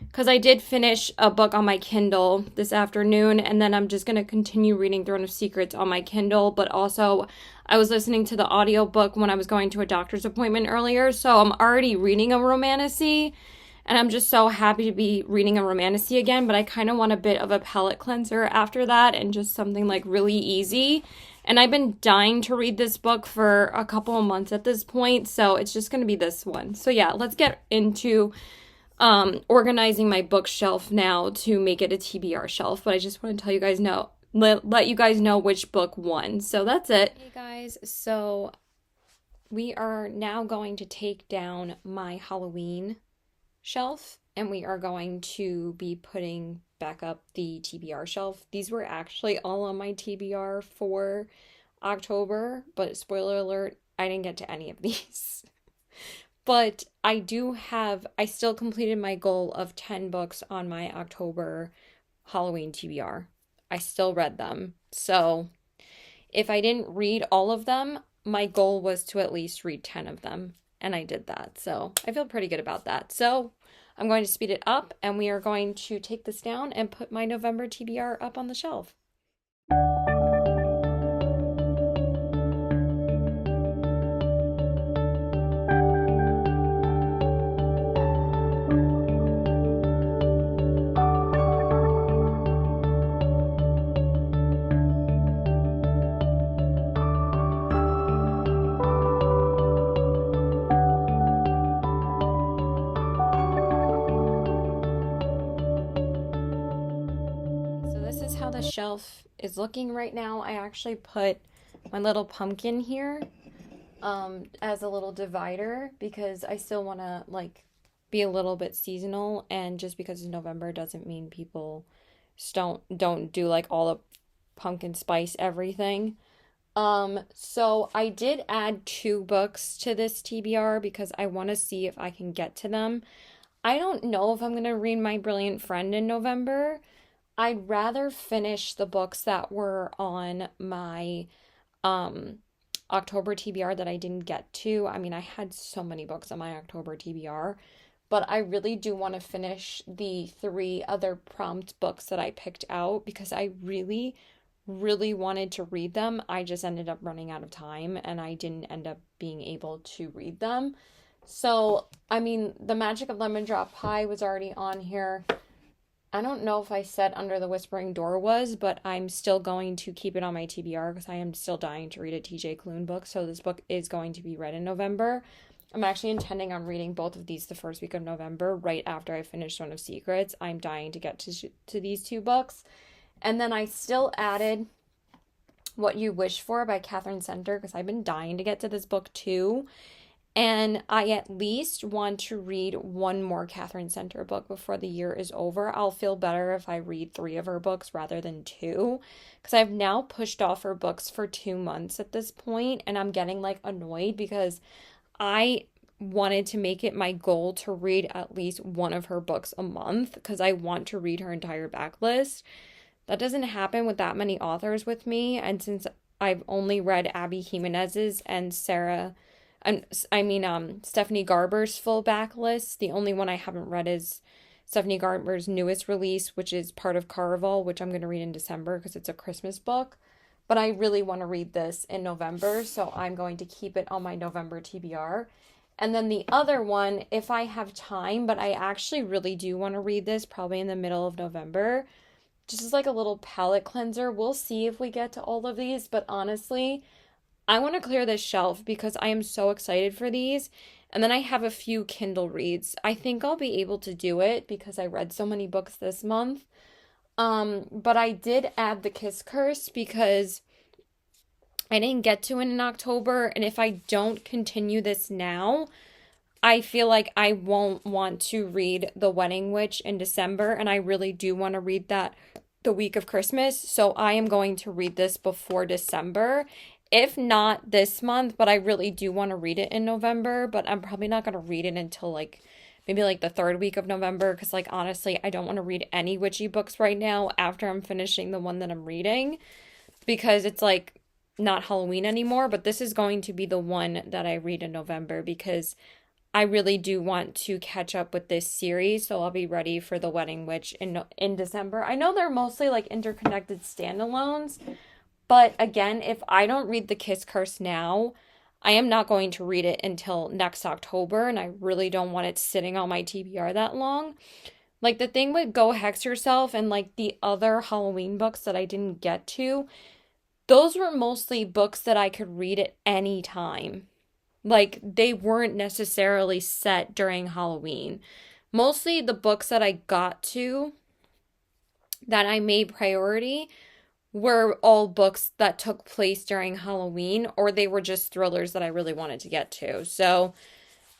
because I did finish a book on my Kindle this afternoon, and then I'm just going to continue reading Throne of Secrets on my Kindle, but also I was listening to the audiobook when I was going to a doctor's appointment earlier, so I'm already reading a romantasy, and I'm just so happy to be reading a romantasy again, but I kind of want a bit of a palate cleanser after that and just something like really easy. And I've been dying to read this book for a couple of months at this point, so it's just going to be this one. So yeah, let's get into organizing my bookshelf now to make it a TBR shelf, but I just want to tell you guys let you guys know which book won. So that's it. Hey guys, so we are now going to take down my Halloween shelf and we are going to be putting back up the TBR shelf. These were actually all on my TBR for October, but spoiler alert, I didn't get to any of these. But I still completed my goal of 10 books on my October Halloween TBR. I still read them. So if I didn't read all of them, my goal was to at least read 10 of them. And I did that. So I feel pretty good about that. So I'm going to speed it up and we are going to take this down and put my November TBR up on the shelf. How the shelf is looking right now. I actually put my little pumpkin here as a little divider because I still want to like be a little bit seasonal, and just because it's November doesn't mean people don't do like all the pumpkin spice everything. So I did add 2 books to this TBR because I want to see if I can get to them. I don't know if I'm going to read My Brilliant Friend in November. I'd rather finish the books that were on my October TBR that I didn't get to. I mean, I had so many books on my October TBR, but I really do want to finish the 3 other prompt books that I picked out because I really, really wanted to read them. I just ended up running out of time and I didn't end up being able to read them. So, I mean, The Magic of Lemon Drop Pie was already on here. I don't know if I said Under the Whispering Door was, but I'm still going to keep it on my TBR because I am still dying to read a TJ Klune book. So this book is going to be read in November. I'm actually intending on reading both of these the first week of November, right after I finish One of Secrets. I'm dying to get to these 2 books. And then I still added What You Wish For by Catherine Center because I've been dying to get to this book too. And I at least want to read 1 more Catherine Center book before the year is over. I'll feel better if I read 3 of her books rather than 2. Because I've now pushed off her books for 2 months at this point, and I'm getting like annoyed because I wanted to make it my goal to read at least 1 of her books a month because I want to read her entire backlist. That doesn't happen with that many authors with me, and since I've only read Abby Jimenez's and Stephanie Garber's full backlist. The only one I haven't read is Stephanie Garber's newest release, which is part of Caraval, which I'm going to read in December because it's a Christmas book. But I really want to read this in November, so I'm going to keep it on my November TBR. And then the other one, if I have time, but I actually really do want to read this probably in the middle of November, just as like a little palette cleanser. We'll see if we get to all of these, but honestly, I want to clear this shelf because I am so excited for these. And then I have a few Kindle reads. I think I'll be able to do it because I read so many books this month. But I did add The Kiss Curse because I didn't get to it in October. And if I don't continue this now, I feel like I won't want to read The Wedding Witch in December. And I really do want to read that the week of Christmas. So I am going to read this before December. If not this month, but I really do want to read it in November, but I'm probably not going to read it until like maybe like the 3rd week of November because like honestly, I don't want to read any witchy books right now after I'm finishing the one that I'm reading because it's like not Halloween anymore, but this is going to be the one that I read in November because I really do want to catch up with this series, so I'll be ready for The Wedding Witch in December. I know they're mostly like interconnected standalones, but again, if I don't read The Kiss Curse now, I am not going to read it until next October, and I really don't want it sitting on my TBR that long. Like the thing with Go Hex Yourself and like the other Halloween books that I didn't get to, those were mostly books that I could read at any time. Like they weren't necessarily set during Halloween. Mostly the books that I got to that I made priority were all books that took place during Halloween, or they were just thrillers that I really wanted to get to. So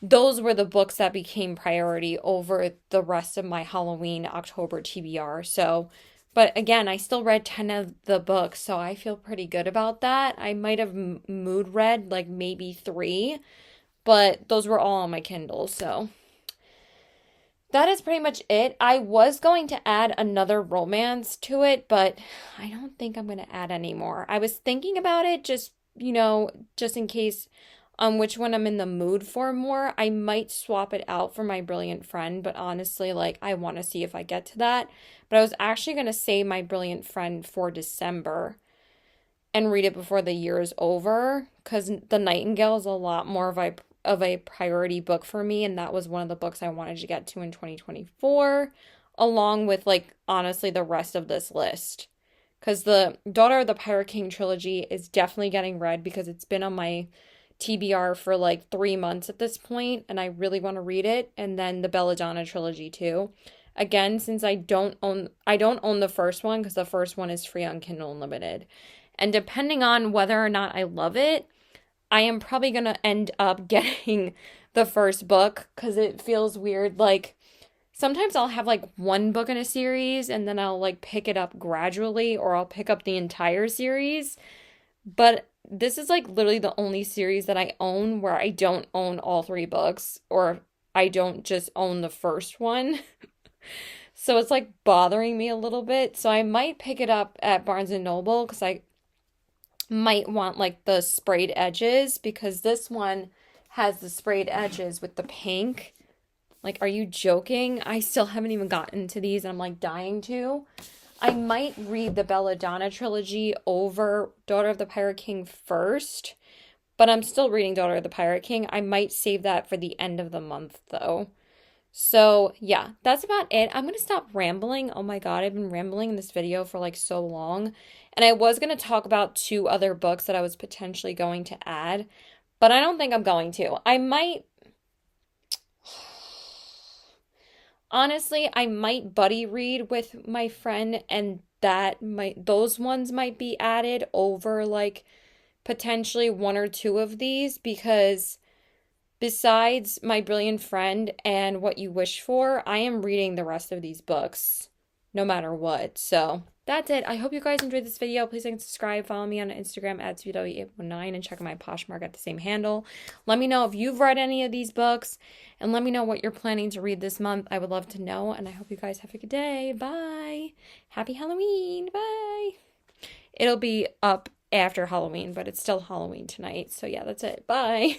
those were the books that became priority over the rest of my Halloween October TBR. So, but again, I still read 10 of the books, so I feel pretty good about that. I might have mood read like maybe 3, but those were all on my Kindle, so that is pretty much it. I was going to add another romance to it, but I don't think I'm going to add any more. I was thinking about it just, just in case which one I'm in the mood for more. I might swap it out for My Brilliant Friend, but honestly, like, I want to see if I get to that. But I was actually going to save My Brilliant Friend for December and read it before the year is over, because The Nightingale is a lot more of a priority book for me, and that was one of the books I wanted to get to in 2024, along with, like, honestly, the rest of this list. Because the Daughter of the Pirate King trilogy is definitely getting read because it's been on my TBR for like 3 months at this point, and I really want to read it. And then the Belladonna trilogy too. Again, since I don't own the first one because the first one is free on Kindle Unlimited. And depending on whether or not I love it, I am probably going to end up getting the first book because it feels weird. Like, sometimes I'll have like one book in a series and then I'll like pick it up gradually, or I'll pick up the entire series. But this is like literally the only series that I own where I don't own all 3 books, or I don't just own the first one. So it's like bothering me a little bit. So I might pick it up at Barnes and Noble because I might want like the sprayed edges, because this one has the sprayed edges with the pink. Like, are you joking? I still haven't even gotten to these and I'm like dying to. I might read the Belladonna trilogy over Daughter of the Pirate King first, but I'm still reading Daughter of the Pirate King. I might save that for the end of the month though. So, yeah, that's about it. I'm going to stop rambling. Oh my God, I've been rambling in this video for like so long. And I was going to talk about two other books that I was potentially going to add, but I don't think I'm going to. I might, honestly, I might buddy read with my friend and those ones might be added over like potentially one or two of these because besides My Brilliant Friend and What You Wish For, I am reading the rest of these books no matter what. So that's it. I hope you guys enjoyed this video. Please like and subscribe. Follow me on Instagram at CW819 and check out my Poshmark at the same handle. Let me know if you've read any of these books and let me know what you're planning to read this month. I would love to know. And I hope you guys have a good day. Bye. Happy Halloween. Bye. It'll be up after Halloween, but it's still Halloween tonight. So yeah, that's it. Bye.